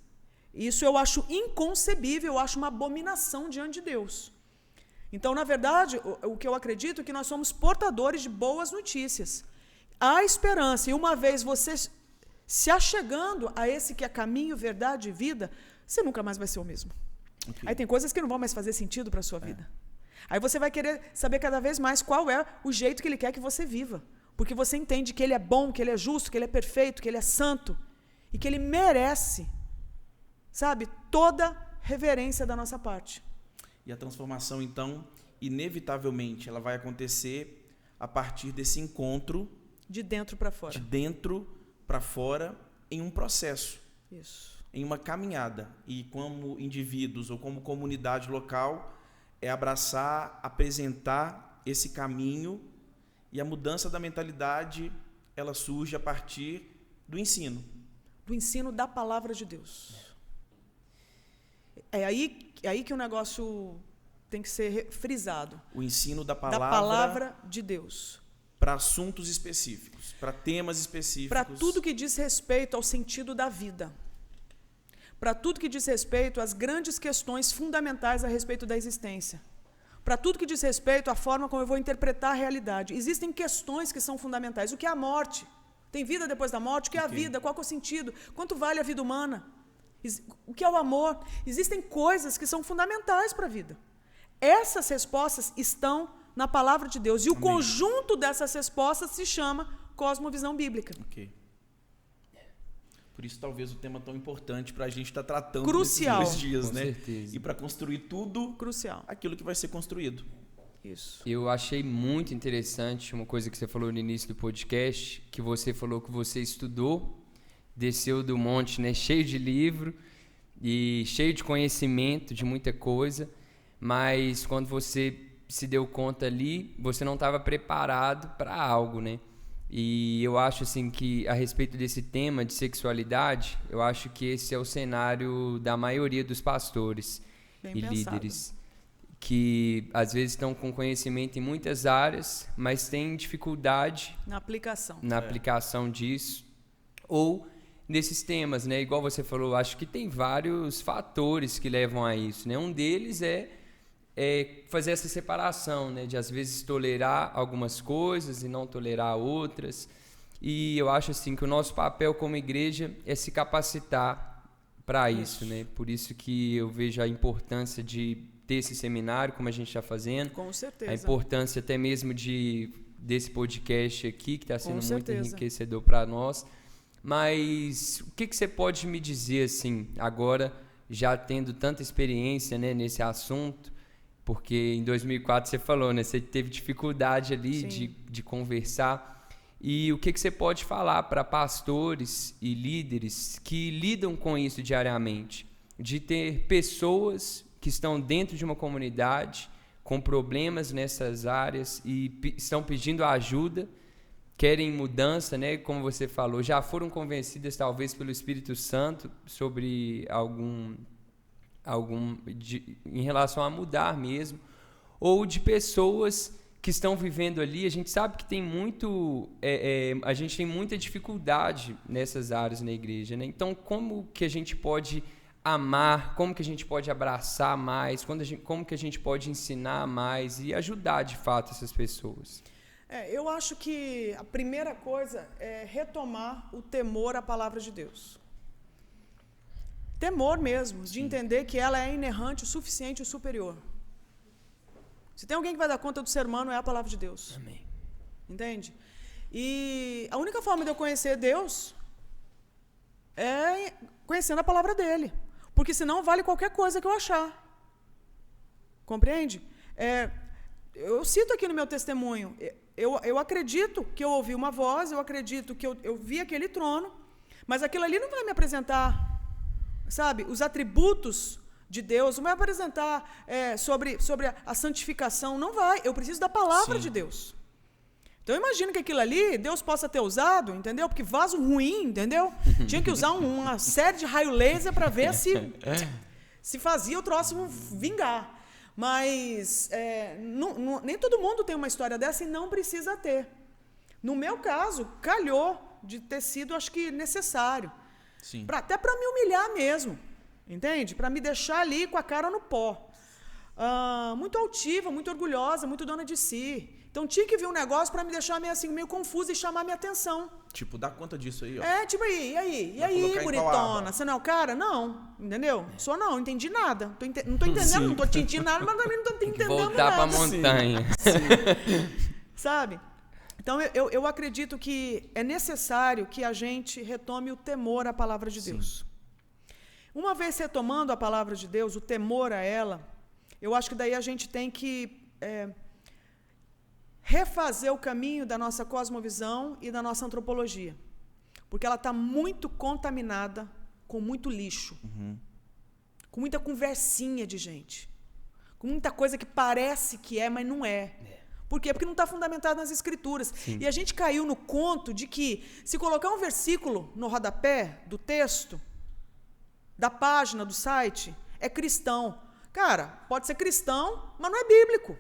Isso eu acho inconcebível, eu acho uma abominação diante de Deus. Então, na verdade, o que eu acredito é que nós somos portadores de boas notícias. Há esperança, e uma vez você se achegando a esse que é caminho, verdade e vida, você nunca mais vai ser o mesmo. Okay. Aí tem coisas que não vão mais fazer sentido para a sua vida. Aí você vai querer saber cada vez mais qual é o jeito que Ele quer que você viva. Porque você entende que Ele é bom, que Ele é justo, que Ele é perfeito, que Ele é santo. E que Ele merece, sabe, toda reverência da nossa parte. E a transformação, então, inevitavelmente, ela vai acontecer a partir desse encontro... De dentro para fora. De dentro para fora, em um processo. Isso. Em uma caminhada. E como indivíduos ou como comunidade local, é abraçar, apresentar esse caminho, e a mudança da mentalidade, ela surge a partir do ensino. Do ensino da palavra de Deus. É aí que o negócio tem que ser frisado. O ensino da palavra de Deus. Para assuntos específicos, para temas específicos. Para tudo que diz respeito ao sentido da vida. Para tudo que diz respeito às grandes questões fundamentais a respeito da existência. Para tudo que diz respeito à forma como eu vou interpretar a realidade. Existem questões que são fundamentais. O que é a morte? Tem vida depois da morte? O que é a vida? Qual é o sentido? Quanto vale a vida humana? O que é o amor? Existem coisas que são fundamentais para a vida. Essas respostas estão na palavra de Deus. E o conjunto dessas respostas se chama cosmovisão bíblica. Ok. Por isso, talvez, o tema tão importante para a gente estar tratando crucial. Nesses 2 dias, Com né? certeza. E para construir tudo crucial. Aquilo que vai ser construído. Isso. Eu achei muito interessante uma coisa que você falou no início do podcast, que você falou que você estudou, desceu do monte, né, cheio de livro e cheio de conhecimento de muita coisa, mas quando você se deu conta ali, você não estava preparado para algo, né? E eu acho assim que a respeito desse tema de sexualidade, eu acho que esse é o cenário da maioria dos pastores e líderes, que às vezes estão com conhecimento em muitas áreas, mas têm dificuldade na aplicação disso, ou nesses temas, né? Igual você falou, acho que tem vários fatores que levam a isso, né? Um deles é fazer essa separação, né? De às vezes tolerar algumas coisas e não tolerar outras. E eu acho assim que o nosso papel como igreja é se capacitar para isso, né? Por isso que eu vejo a importância de ter esse seminário, como a gente está fazendo. Com certeza. A importância até mesmo desse podcast aqui, que está sendo muito enriquecedor para nós. Mas o que você pode me dizer, assim, agora, já tendo tanta experiência, né, nesse assunto? Porque em 2004 você falou, né, você teve dificuldade ali de conversar. E o que você pode falar para pastores e líderes que lidam com isso diariamente? De ter pessoas que estão dentro de uma comunidade com problemas nessas áreas e estão pedindo ajuda, querem mudança, né? Como você falou, já foram convencidas talvez pelo Espírito Santo sobre em relação a mudar mesmo, ou de pessoas que estão vivendo ali. A gente sabe que tem a gente tem muita dificuldade nessas áreas na igreja, né? Então, como que a gente pode amar, como que a gente pode abraçar mais, como que a gente pode ensinar mais e ajudar de fato essas pessoas? Eu acho que a primeira coisa é retomar o temor à palavra de Deus. Temor mesmo, de entender que ela é inerrante, o suficiente e o superior. Se tem alguém que vai dar conta do ser humano, é a palavra de Deus. Amém. Entende? E a única forma de eu conhecer Deus é conhecendo a palavra dele. Porque senão vale qualquer coisa que eu achar. Compreende? Eu cito aqui no meu testemunho, eu acredito que eu ouvi uma voz, eu acredito que eu vi aquele trono, mas aquilo ali não vai me apresentar, sabe, os atributos de Deus, não vai apresentar sobre a santificação, não vai. Eu preciso da palavra de Deus. Então, eu imagino que aquilo ali, Deus possa ter usado, entendeu? Porque vaso ruim, entendeu? Tinha que usar uma série de raio laser para ver se fazia o troço vingar. Mas nem todo mundo tem uma história dessa e não precisa ter. No meu caso, calhou de ter sido, acho que, necessário. Sim. Até para me humilhar mesmo, entende? Para me deixar ali com a cara no pó. Muito altiva, muito orgulhosa, muito dona de si. Então tinha que vir um negócio para me deixar meio assim, meio confusa e chamar minha atenção. Tipo, dá conta disso aí, ó. E aí, bonitona? Você não é o cara? Não, entendeu? Sou não entendi nada. Não tô entendendo, Sim. não tô te entendendo nada, mas também não tô entendendo Voltar nada. pra montanha. Sabe? Então eu acredito que é necessário que a gente retome o temor à palavra de Deus. Uma vez retomando a palavra de Deus, o temor a ela, eu acho que daí a gente tem que refazer o caminho da nossa cosmovisão e da nossa antropologia. Porque ela está muito contaminada com muito lixo, com muita conversinha de gente, com muita coisa que parece que é, mas não é. Por quê? Porque não está fundamentado nas Escrituras. Sim. E a gente caiu no conto de que, se colocar um versículo no rodapé do texto, da página, do site, é cristão. Cara, pode ser cristão, mas não é bíblico.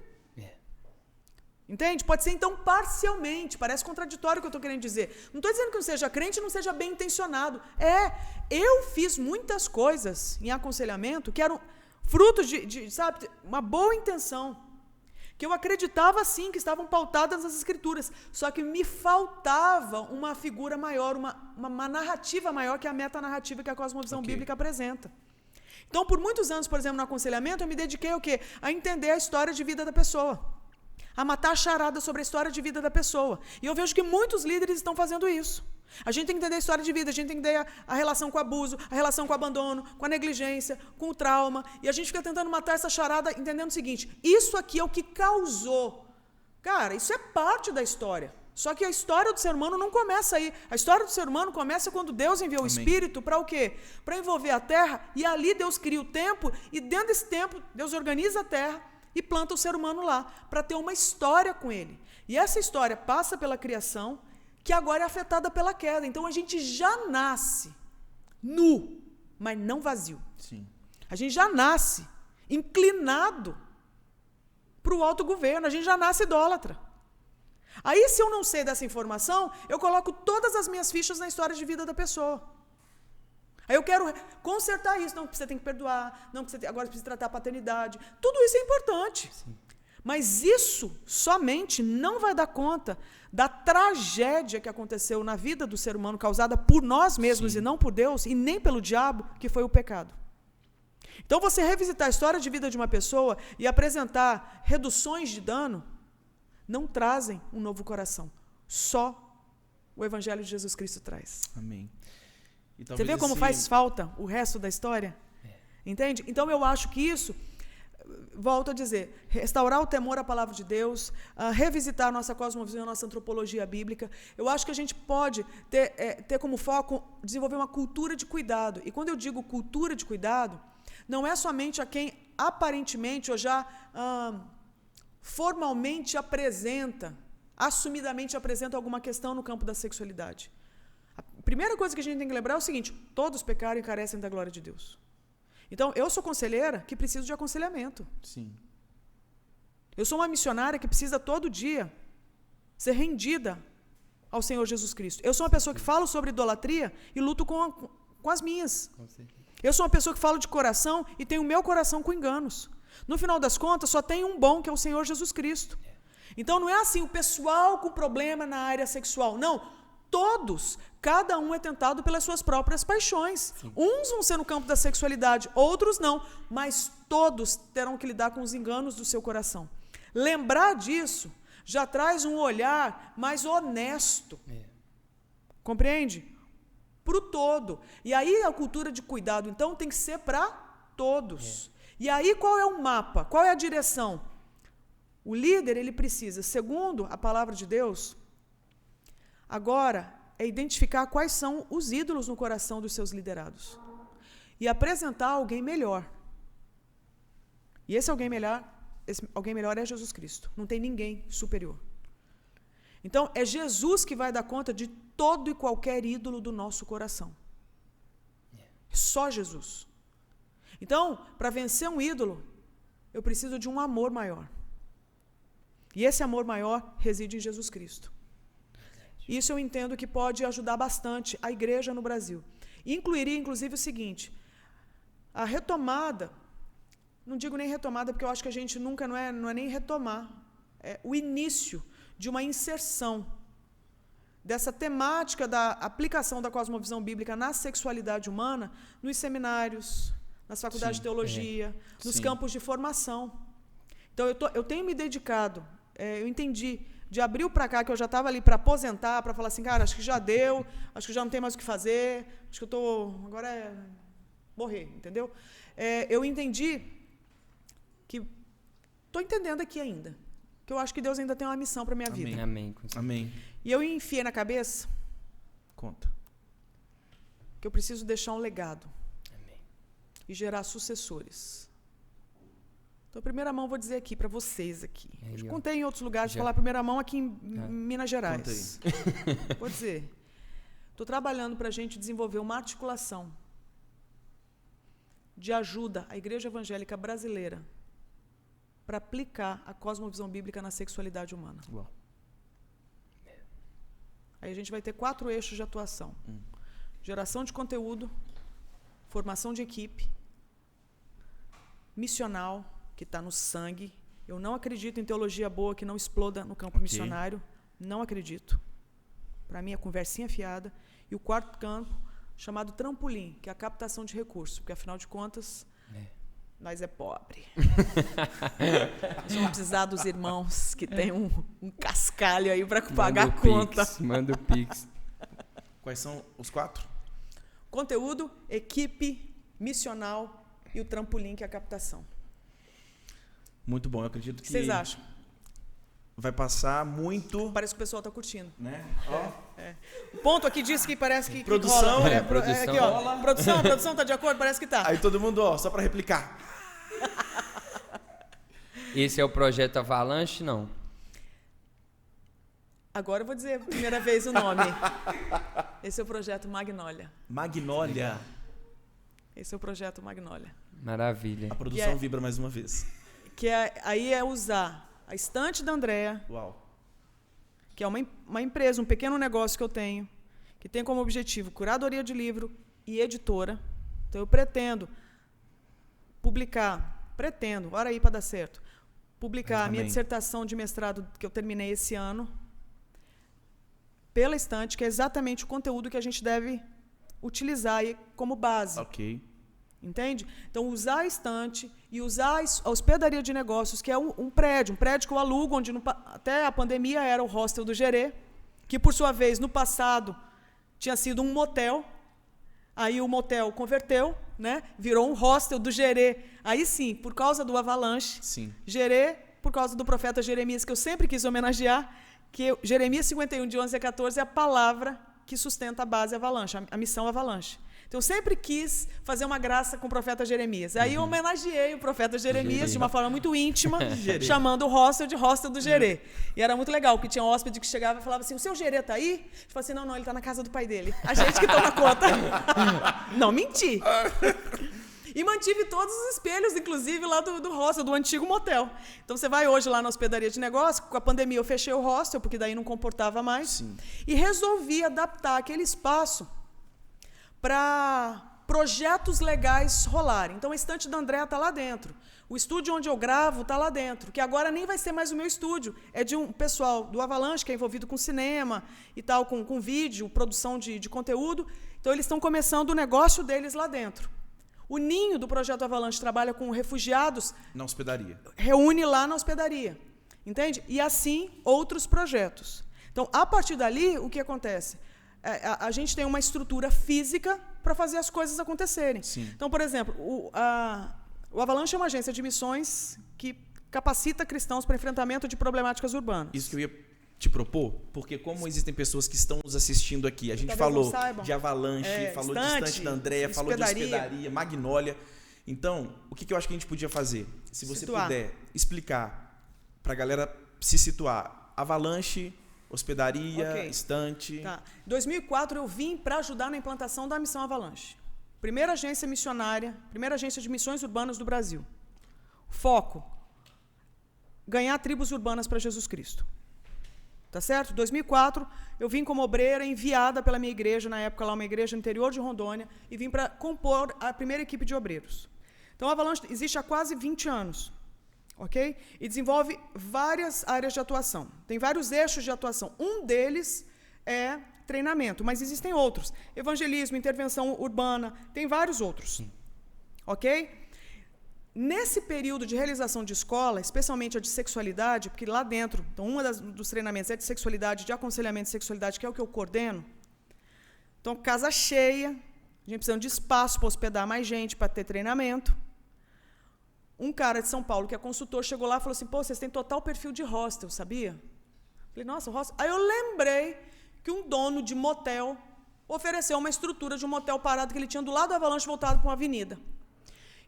Entende? Pode ser, então, parcialmente. Parece contraditório o que eu estou querendo dizer. Não estou dizendo que não seja crente e não seja bem intencionado. Eu fiz muitas coisas em aconselhamento que eram frutos sabe, uma boa intenção. Que eu acreditava, sim, que estavam pautadas nas Escrituras. Só que me faltava uma figura maior, uma narrativa maior que a metanarrativa que a cosmovisão bíblica apresenta. Então, por muitos anos, por exemplo, no aconselhamento, eu me dediquei ao quê? A entender a história de vida da pessoa. A matar a charada sobre a história de vida da pessoa. E eu vejo que muitos líderes estão fazendo isso. A gente tem que entender a história de vida, a gente tem que entender a relação com o abuso, a relação com o abandono, com a negligência, com o trauma. E a gente fica tentando matar essa charada entendendo o seguinte, isso aqui é o que causou. Cara, isso é parte da história. Só que a história do ser humano não começa aí. A história do ser humano começa quando Deus enviou o Espírito para o quê? Para envolver a terra, e ali Deus cria o tempo, e dentro desse tempo Deus organiza a terra e planta o ser humano lá, para ter uma história com ele. E essa história passa pela criação, que agora é afetada pela queda. Então a gente já nasce nu, mas não vazio. Sim. A gente já nasce inclinado para o autogoverno, a gente já nasce idólatra. Aí, se eu não sei dessa informação, eu coloco todas as minhas fichas na história de vida da pessoa. Aí eu quero consertar isso. Não, você tem que perdoar, não, agora você precisa tratar a paternidade. Tudo isso é importante. Sim. Mas isso somente não vai dar conta da tragédia que aconteceu na vida do ser humano, causada por nós mesmos e não por Deus, e nem pelo diabo, que foi o pecado. Então, você revisitar a história de vida de uma pessoa e apresentar reduções de dano, não trazem um novo coração. Só o Evangelho de Jesus Cristo traz. Amém. Você vê como faz falta o resto da história? Entende? Então, eu acho que isso, volto a dizer, restaurar o temor à palavra de Deus, revisitar a nossa cosmovisão, a nossa antropologia bíblica. Eu acho que a gente pode ter como foco desenvolver uma cultura de cuidado. E quando eu digo cultura de cuidado, não é somente a quem aparentemente ou já formalmente apresenta, assumidamente apresenta alguma questão no campo da sexualidade. A primeira coisa que a gente tem que lembrar é o seguinte, todos pecaram e carecem da glória de Deus. Então, eu sou conselheira que preciso de aconselhamento. Sim. Eu sou uma missionária que precisa todo dia ser rendida ao Senhor Jesus Cristo. Eu sou uma pessoa que falo sobre idolatria e luto com as minhas. Eu sou uma pessoa que falo de coração e tenho o meu coração com enganos. No final das contas, só tem um bom, que é o Senhor Jesus Cristo. Então, não é assim, o pessoal com problema na área sexual. Não, todos, cada um é tentado pelas suas próprias paixões. Sim. Uns vão ser no campo da sexualidade, outros não. Mas todos terão que lidar com os enganos do seu coração. Lembrar disso já traz um olhar mais honesto. Compreende? Para o todo. E aí a cultura de cuidado, então, tem que ser para todos. E aí qual é o mapa? Qual é a direção? O líder, ele precisa, segundo a palavra de Deus, agora é identificar quais são os ídolos no coração dos seus liderados. E apresentar alguém melhor. E esse alguém melhor é Jesus Cristo. Não tem ninguém superior. Então, é Jesus que vai dar conta de todo e qualquer ídolo do nosso coração. Só Jesus. Então, para vencer um ídolo, eu preciso de um amor maior. E esse amor maior reside em Jesus Cristo. Isso eu entendo que pode ajudar bastante a igreja no Brasil. Incluiria, inclusive, o seguinte, a retomada, não digo nem retomada, porque eu acho que a gente nunca, não é nem retomar, é o início de uma inserção dessa temática da aplicação da cosmovisão bíblica na sexualidade humana nos seminários, nas faculdades de teologia, nos campos de formação. Então, eu tenho me dedicado, eu entendi, de abril para cá, que eu já estava ali para aposentar, para falar assim, cara, acho que já deu, acho que já não tem mais o que fazer, acho que eu estou, agora é morrer, entendeu? Eu entendi que estou entendendo aqui ainda, que eu acho que Deus ainda tem uma missão para a minha vida. Amém. Amém. E eu enfiei na cabeça Conta. que eu preciso deixar um legado. Amém. E gerar sucessores. Então, primeira mão, vou dizer aqui para vocês aqui. Aí, eu contei em outros lugares, já. falar primeira mão aqui em Minas Gerais. Conta Vou dizer. Estou trabalhando para a gente desenvolver uma articulação de ajuda à Igreja Evangélica Brasileira para aplicar a cosmovisão bíblica na sexualidade humana. Uau. Aí a gente vai ter 4 eixos de atuação. Geração de conteúdo, formação de equipe, missional, que está no sangue. Eu não acredito em teologia boa que não exploda no campo missionário. Não acredito. Para mim é conversinha fiada. E o 4º campo, chamado trampolim, que é a captação de recursos. Porque, afinal de contas, nós é pobre. Nós vamos precisar dos irmãos que tem um cascalho aí para pagar a conta. Manda o Pix. Quais são os 4? Conteúdo, equipe, missional e o trampolim, que é a captação. Muito bom, eu acredito que... O que vocês acham? Vai passar muito... Parece que o pessoal está curtindo. Né? O ponto aqui diz que parece que Produção, rola. produção. Aqui, ó. Produção tá de acordo? Parece que tá. Aí todo mundo, ó, só para replicar. Esse é o projeto Avalanche, não? Agora eu vou dizer a primeira vez o nome. Esse é o projeto Magnólia. Magnólia. Esse é o projeto Magnólia. Maravilha. A produção vibra mais uma vez. Aí é usar a estante da Andréa, Uau. que é uma empresa, um pequeno negócio que eu tenho, que tem como objetivo curadoria de livro e editora. Então, eu pretendo publicar, bora aí para dar certo, publicar a minha dissertação de mestrado que eu terminei esse ano, pela estante, que é exatamente o conteúdo que a gente deve utilizar aí como base. Ok. Entende? Então, usar a estante e usar a hospedaria de negócios, que é um prédio que eu alugo, onde até a pandemia era o hostel do Gerê, que, por sua vez, no passado, tinha sido um motel. Aí o motel converteu, né? Virou um hostel do Gerê. Aí sim, por causa do Avalanche. Sim. Gerê, por causa do profeta Jeremias, que eu sempre quis homenagear, que Jeremias 51, de 11 a 14, é a palavra que sustenta a base Avalanche, a missão Avalanche. Então, eu sempre quis fazer uma graça com o profeta Jeremias. Aí eu homenageei o profeta Jeremias de uma forma muito íntima, chamando o hostel de hostel do Gerê. E era muito legal, porque tinha um hóspede que chegava e falava assim, o seu Gerê está aí? Eu falava assim, não, ele está na casa do pai dele. A gente que toma conta. Não menti. E mantive todos os espelhos, inclusive, lá do hostel, do antigo motel. Então, você vai hoje lá na hospedaria de negócio, com a pandemia eu fechei o hostel, porque daí não comportava mais. Sim. E resolvi adaptar aquele espaço para projetos legais rolarem. Então, a estante da Andréa está lá dentro. O estúdio onde eu gravo está lá dentro, que agora nem vai ser mais o meu estúdio. É de um pessoal do Avalanche, que é envolvido com cinema e tal, com vídeo, produção de conteúdo. Então, eles estão começando o negócio deles lá dentro. O ninho do projeto Avalanche trabalha com refugiados. Na hospedaria. Reúne lá na hospedaria. Entende? E assim, outros projetos. Então, a partir dali, o que acontece? A gente tem uma estrutura física para fazer as coisas acontecerem. Sim. Então, por exemplo, o Avalanche é uma agência de missões que capacita cristãos para enfrentamento de problemáticas urbanas. Isso que eu ia te propor, porque como existem pessoas que estão nos assistindo aqui, a gente falou de Avalanche, falou de estante da Andréa, falou de hospedaria, Magnólia. Então, o que eu acho que a gente podia fazer? Se você puder explicar para a galera se situar. Avalanche, hospedaria, estante. Tá. Em 2004, eu vim para ajudar na implantação da Missão Avalanche. Primeira agência missionária, primeira agência de missões urbanas do Brasil. Foco: ganhar tribos urbanas para Jesus Cristo. Tá certo? 2004, eu vim como obreira enviada pela minha igreja, na época lá uma igreja no interior de Rondônia, e vim para compor a primeira equipe de obreiros. Então, a Avalanche existe há quase 20 anos, ok? E desenvolve várias áreas de atuação. Tem vários eixos de atuação. Um deles é treinamento, mas existem outros. Evangelismo, intervenção urbana, tem vários outros, ok? Nesse período de realização de escola, especialmente a de sexualidade, porque lá dentro, então dos treinamentos é de sexualidade, de aconselhamento de sexualidade, que é o que eu coordeno. Então, casa cheia, a gente precisando de espaço para hospedar mais gente, para ter treinamento. Um cara de São Paulo, que é consultor, chegou lá e falou assim, pô, vocês têm total perfil de hostel, sabia? Falei, nossa, hostel? Aí eu lembrei que um dono de motel ofereceu uma estrutura de um motel parado que ele tinha do lado da Avalanche, voltado para uma avenida.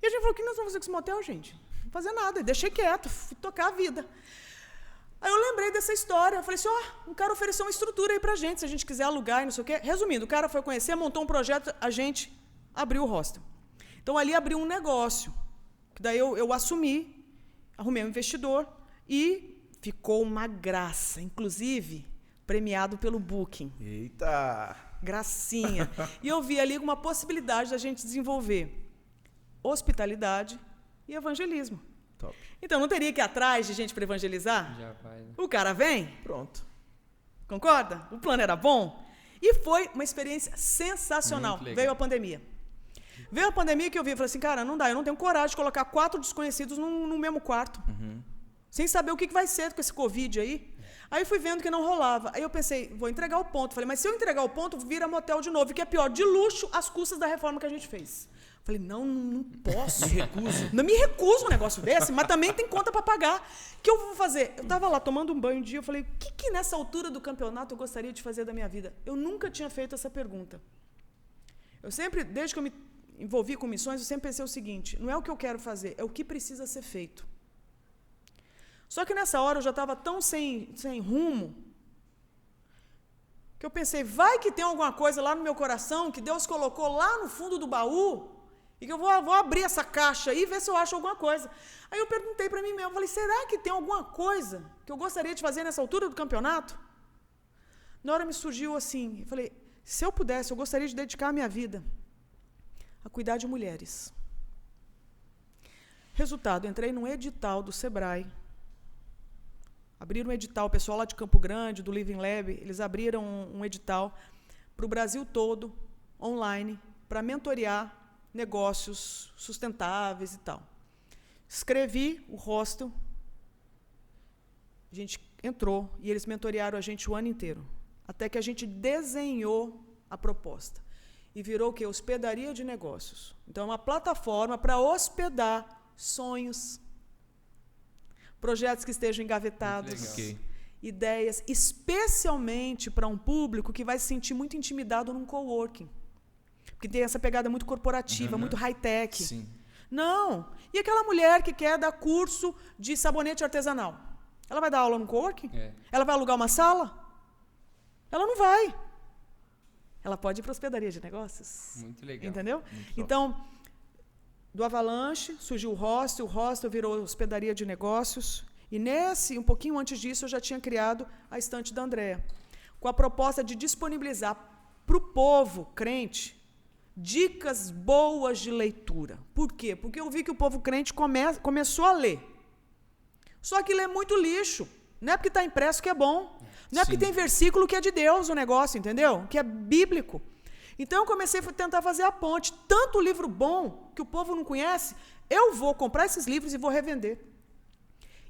E a gente falou, o que nós vamos fazer com esse motel, gente? Não fazer nada, deixei quieto, fui tocar a vida. Aí eu lembrei dessa história, eu falei assim, um cara ofereceu uma estrutura aí pra gente, se a gente quiser alugar e não sei o quê. Resumindo, o cara foi conhecer, montou um projeto, a gente abriu o hostel. Então, ali abriu um negócio, que daí eu assumi, arrumei um investidor e ficou uma graça, inclusive premiado pelo Booking. Eita! Gracinha. E eu vi ali uma possibilidade da gente desenvolver hospitalidade e evangelismo. Top. Então, não teria que ir atrás de gente para evangelizar? Já vai. O cara vem? Pronto. Concorda? O plano era bom? E foi uma experiência sensacional. Veio a pandemia. Veio a pandemia que eu vi e falei assim, cara, não dá, eu não tenho coragem de colocar 4 desconhecidos no mesmo quarto. Sem saber o que vai ser com esse Covid aí. Aí fui vendo que não rolava. Aí eu pensei, vou entregar o ponto. Falei, mas se eu entregar o ponto, vira motel de novo. E que é pior, de luxo, às custas da reforma que a gente fez. Falei, não posso. Me recuso. Não me recuso um negócio desse, mas também tem conta para pagar. O que eu vou fazer? Eu estava lá tomando um banho um dia, eu falei, o que nessa altura do campeonato eu gostaria de fazer da minha vida? Eu nunca tinha feito essa pergunta. Eu sempre, desde que eu me envolvi com missões, eu sempre pensei o seguinte, não é o que eu quero fazer, é o que precisa ser feito. Só que nessa hora eu já estava tão sem rumo, que eu pensei, vai que tem alguma coisa lá no meu coração, que Deus colocou lá no fundo do baú, e que eu vou abrir essa caixa aí e ver se eu acho alguma coisa. Aí eu perguntei para mim mesmo, falei, será que tem alguma coisa que eu gostaria de fazer nessa altura do campeonato? Na hora me surgiu assim, eu falei, se eu pudesse, eu gostaria de dedicar a minha vida a cuidar de mulheres. Resultado, entrei num edital do Sebrae, abriram um edital, o pessoal lá de Campo Grande, do Living Lab, eles abriram um edital para o Brasil todo, online, para mentorear negócios sustentáveis e tal. Escrevi o hostel, a gente entrou e eles mentorearam a gente o ano inteiro, até que a gente desenhou a proposta. E virou o quê? Hospedaria de negócios. Então, é uma plataforma para hospedar sonhos, projetos que estejam engavetados, ideias, especialmente para um público que vai se sentir muito intimidado num coworking. Porque tem essa pegada muito corporativa, muito high-tech. Sim. Não. E aquela mulher que quer dar curso de sabonete artesanal? Ela vai dar aula no coworking? Ela vai alugar uma sala? Ela não vai. Ela pode ir para a hospedaria de negócios. Muito legal. Entendeu? Muito Então, do Avalanche, surgiu o hostel virou hospedaria de negócios, e um pouquinho antes disso, eu já tinha criado a Estante da Andréa, com a proposta de disponibilizar para o povo crente dicas boas de leitura. Por quê? Porque eu vi que o povo crente começou a ler. Só que lê muito lixo. Não é porque está impresso que é bom. Não é porque tem versículo que é de Deus o negócio, entendeu? Que é bíblico. Então, eu comecei a tentar fazer a ponte. Tanto livro bom, que o povo não conhece, eu vou comprar esses livros e vou revender.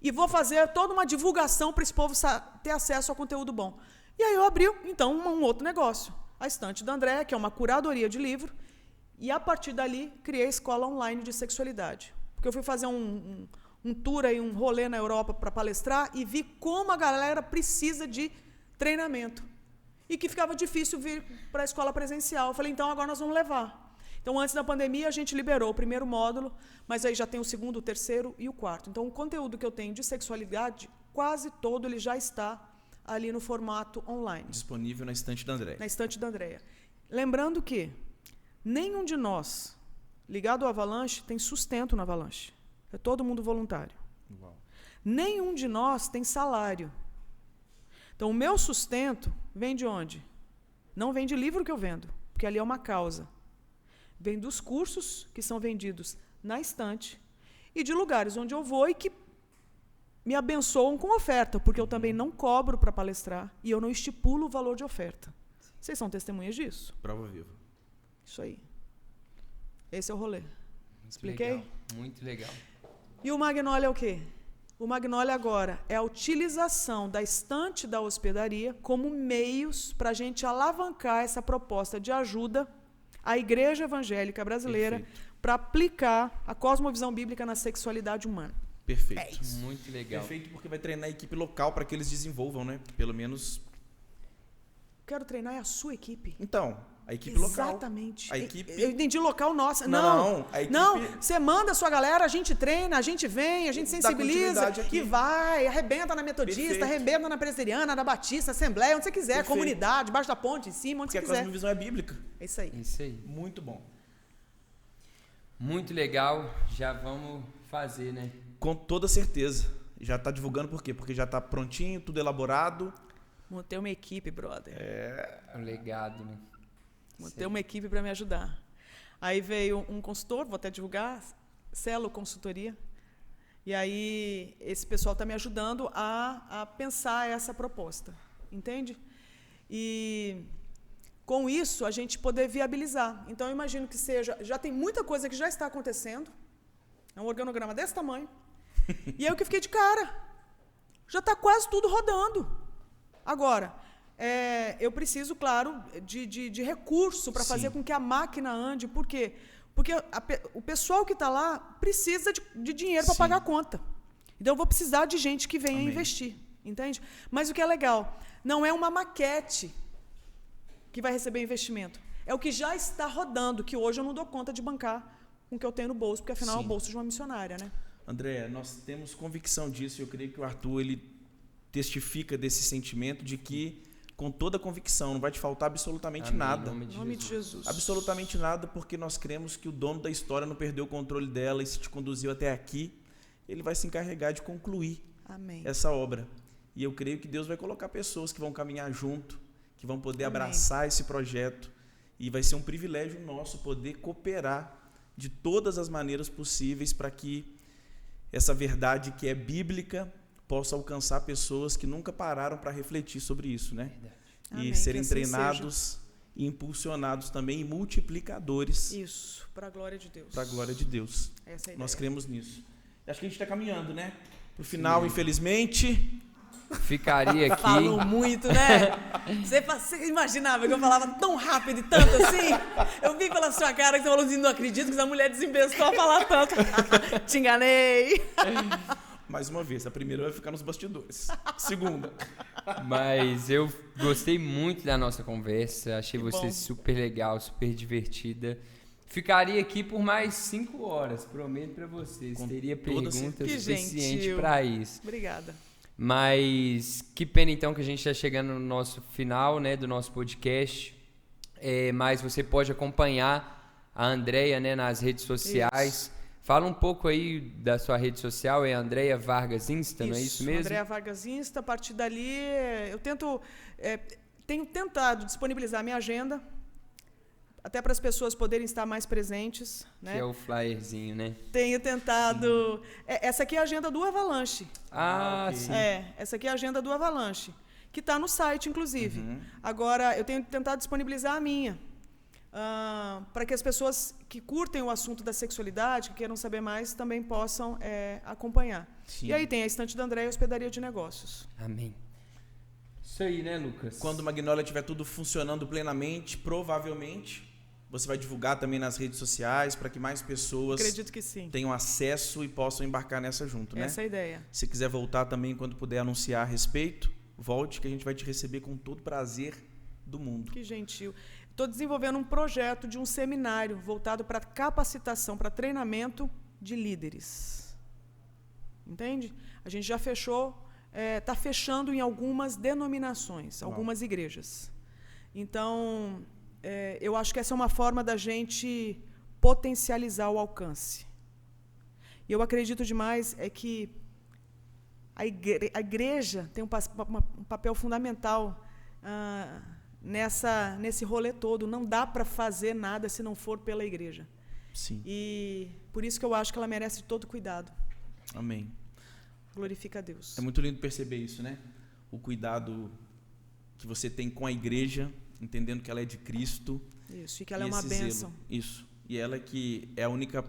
E vou fazer toda uma divulgação para esse povo ter acesso ao conteúdo bom. E aí eu abri, então, um outro negócio. A Estante da Andréa, que é uma curadoria de livro. E, a partir dali, criei a escola online de sexualidade. Porque eu fui fazer um tour, aí, um rolê na Europa para palestrar e vi como a galera precisa de treinamento. E que ficava difícil vir para a escola presencial. Eu falei, então agora nós vamos levar. Então, antes da pandemia, a gente liberou o primeiro módulo, mas aí já tem o segundo, o terceiro e o quarto. Então, o conteúdo que eu tenho de sexualidade, quase todo ele já está ali no formato online. Disponível na Estante da Andréa. Na Estante da Andréa. Lembrando que nenhum de nós, ligado ao Avalanche, tem sustento no Avalanche. É todo mundo voluntário. Uau. Nenhum de nós tem salário. Então, o meu sustento vem de onde? Não vem de livro que eu vendo, porque ali é uma causa. Vem dos cursos que são vendidos na estante e de lugares onde eu vou e que me abençoam com oferta, porque eu também não cobro para palestrar e eu não estipulo o valor de oferta. Vocês são testemunhas disso? Prova viva. Isso aí. Esse é o rolê. Muito Expliquei? legal, muito legal. E o Magnólia é o quê? O Magnólia agora é a utilização da estante da hospedaria como meios para a gente alavancar essa proposta de ajuda à Igreja Evangélica Brasileira para aplicar a cosmovisão bíblica na sexualidade humana. Perfeito. É isso. Muito legal. Perfeito, porque vai treinar a equipe local para que eles desenvolvam, né? Pelo menos. Quero treinar a sua equipe. Então, a equipe local. Exatamente. A equipe... Eu entendi local nossa. Não, a equipe... Não, você manda a sua galera, a gente treina, a gente vem, a gente sensibiliza e vai, arrebenta na metodista, Perfeito. arrebenta na presbiteriana, na batista, assembleia, onde você quiser, Perfeito. comunidade, debaixo da ponte, em cima, onde Porque você a quiser. cosmovisão é bíblica. É isso aí. Isso aí. Muito bom. Muito legal. Já vamos fazer, né? Com toda certeza. Já está divulgando por quê? Porque já está prontinho, tudo elaborado. Montei uma equipe, brother. O legado, né? Montei uma equipe para me ajudar. Aí veio um consultor, vou até divulgar, Celo Consultoria. E aí esse pessoal está me ajudando a pensar essa proposta. Entende? E com isso a gente poder viabilizar. Então eu imagino que seja... Já tem muita coisa que já está acontecendo. É um organograma desse tamanho. E aí eu que fiquei de cara. Já está quase tudo rodando. Agora, eu preciso, claro, de recurso para fazer com que a máquina ande. Por quê? Porque o pessoal que está lá precisa de dinheiro para pagar a conta. Então, eu vou precisar de gente que venha investir. Entende? Mas o que é legal, não é uma maquete que vai receber investimento. É o que já está rodando, que hoje eu não dou conta de bancar com o que eu tenho no bolso, porque afinal é o bolso de uma missionária, né? André, nós temos convicção disso, e eu creio que o Arthur ele testifica desse sentimento de que, com toda a convicção, não vai te faltar absolutamente nada. Em nome de Jesus. Absolutamente nada, porque nós cremos que o dono da história não perdeu o controle dela e se te conduziu até aqui, ele vai se encarregar de concluir essa obra. E eu creio que Deus vai colocar pessoas que vão caminhar junto, que vão poder abraçar esse projeto, e vai ser um privilégio nosso poder cooperar de todas as maneiras possíveis para que essa verdade que é bíblica possa alcançar pessoas que nunca pararam para refletir sobre isso, né? E serem treinados e impulsionados também, e multiplicadores. Isso, para a glória de Deus. Para a glória de Deus. Essa é a Nós ideia. cremos nisso. Acho que a gente está caminhando, né? Para o final, infelizmente. Ficaria aqui. Falou muito, né? Você imaginava que eu falava tão rápido e tanto assim? Eu vi pela sua cara que você falou assim, não acredito que essa mulher desembestou a falar tanto. Te enganei. Mais uma vez, a primeira vai ficar nos bastidores. Segunda. Mas eu gostei muito da nossa conversa. Achei você bom. super legal, super divertida. Ficaria aqui por mais 5 horas, prometo para vocês. Teria perguntas suficientes para isso. Obrigada. Mas que pena então que a gente está chegando no nosso final, né, do nosso podcast. Mas você pode acompanhar a Andreia, né, nas redes sociais. Isso. Fala um pouco aí da sua rede social, é Andreia Vargas Insta, não é isso mesmo? Andreia Vargas Insta, a partir dali eu tenho tentado disponibilizar a minha agenda, até para as pessoas poderem estar mais presentes. Né? Que é o flyerzinho, né? Tenho tentado... essa aqui é a agenda do Avalanche. Okay. Sim. Essa aqui é a agenda do Avalanche, que está no site, inclusive. Agora, eu tenho tentado disponibilizar a minha, para que as pessoas que curtem o assunto da sexualidade, que queiram saber mais, também possam acompanhar. Sim. E aí tem a Estante da Andréia e a Hospedaria de Negócios. Amém. Isso aí, né, Lucas? Quando o Magnólia estiver tudo funcionando plenamente, provavelmente você vai divulgar também nas redes sociais para que mais pessoas Acredito que sim. tenham acesso e possam embarcar nessa junto, né? Essa é a ideia. Se quiser voltar também, quando puder anunciar a respeito, volte que a gente vai te receber com todo prazer do mundo. Que gentil. Estou desenvolvendo um projeto de um seminário voltado para capacitação, para treinamento de líderes. Entende? A gente já fechou, está fechando em algumas denominações, algumas igrejas. Então, eu acho que essa é uma forma da gente potencializar o alcance. E eu acredito demais que a igreja tem um papel fundamental nesse rolê todo. Não dá para fazer nada se não for pela igreja. Sim. E por isso que eu acho que ela merece todo cuidado. Amém. Glorifica a Deus. É muito lindo perceber isso, né? O cuidado que você tem com a igreja, entendendo que ela é de Cristo. Isso, e que ela é uma bênção. Isso. E ela que é a única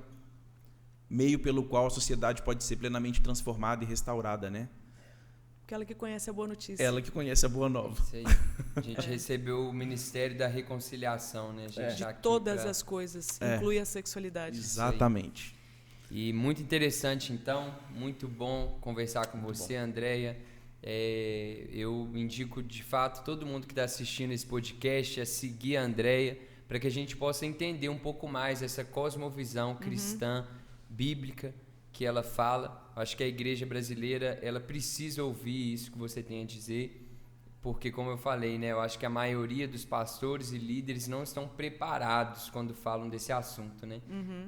meio pelo qual a sociedade pode ser plenamente transformada e restaurada, né? Aquela que conhece a boa notícia. Ela que conhece a boa nova. Isso aí. A gente recebeu o Ministério da Reconciliação, né? A gente De tá aqui todas as coisas, inclui a sexualidade. Exatamente. E muito interessante, então. Muito bom conversar com você, Andréia. Eu indico, de fato, todo mundo que está assistindo esse podcast a seguir a Andréia, para que a gente possa entender um pouco mais essa cosmovisão cristã, bíblica, que ela fala. Acho que a igreja brasileira, ela precisa ouvir isso que você tem a dizer, porque, como eu falei, né, eu acho que a maioria dos pastores e líderes não estão preparados quando falam desse assunto, né?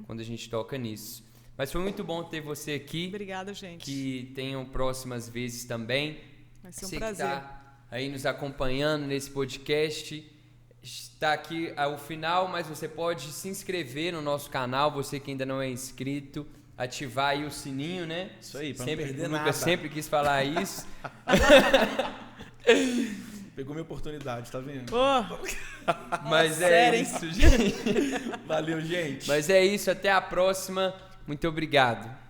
Quando a gente toca nisso. Mas foi muito bom ter você aqui. Obrigada, gente. Que tenham próximas vezes também. Vai ser um você prazer. que está aí nos acompanhando nesse podcast, está aqui ao final, mas você pode se inscrever no nosso canal, você que ainda não é inscrito, ativar aí o sininho, né? Isso aí, para não perder nunca, nada. sempre quis falar isso. Pegou minha oportunidade, tá vendo? Mas sério, isso, gente. Valeu, gente. Mas é isso, até a próxima. Muito obrigado.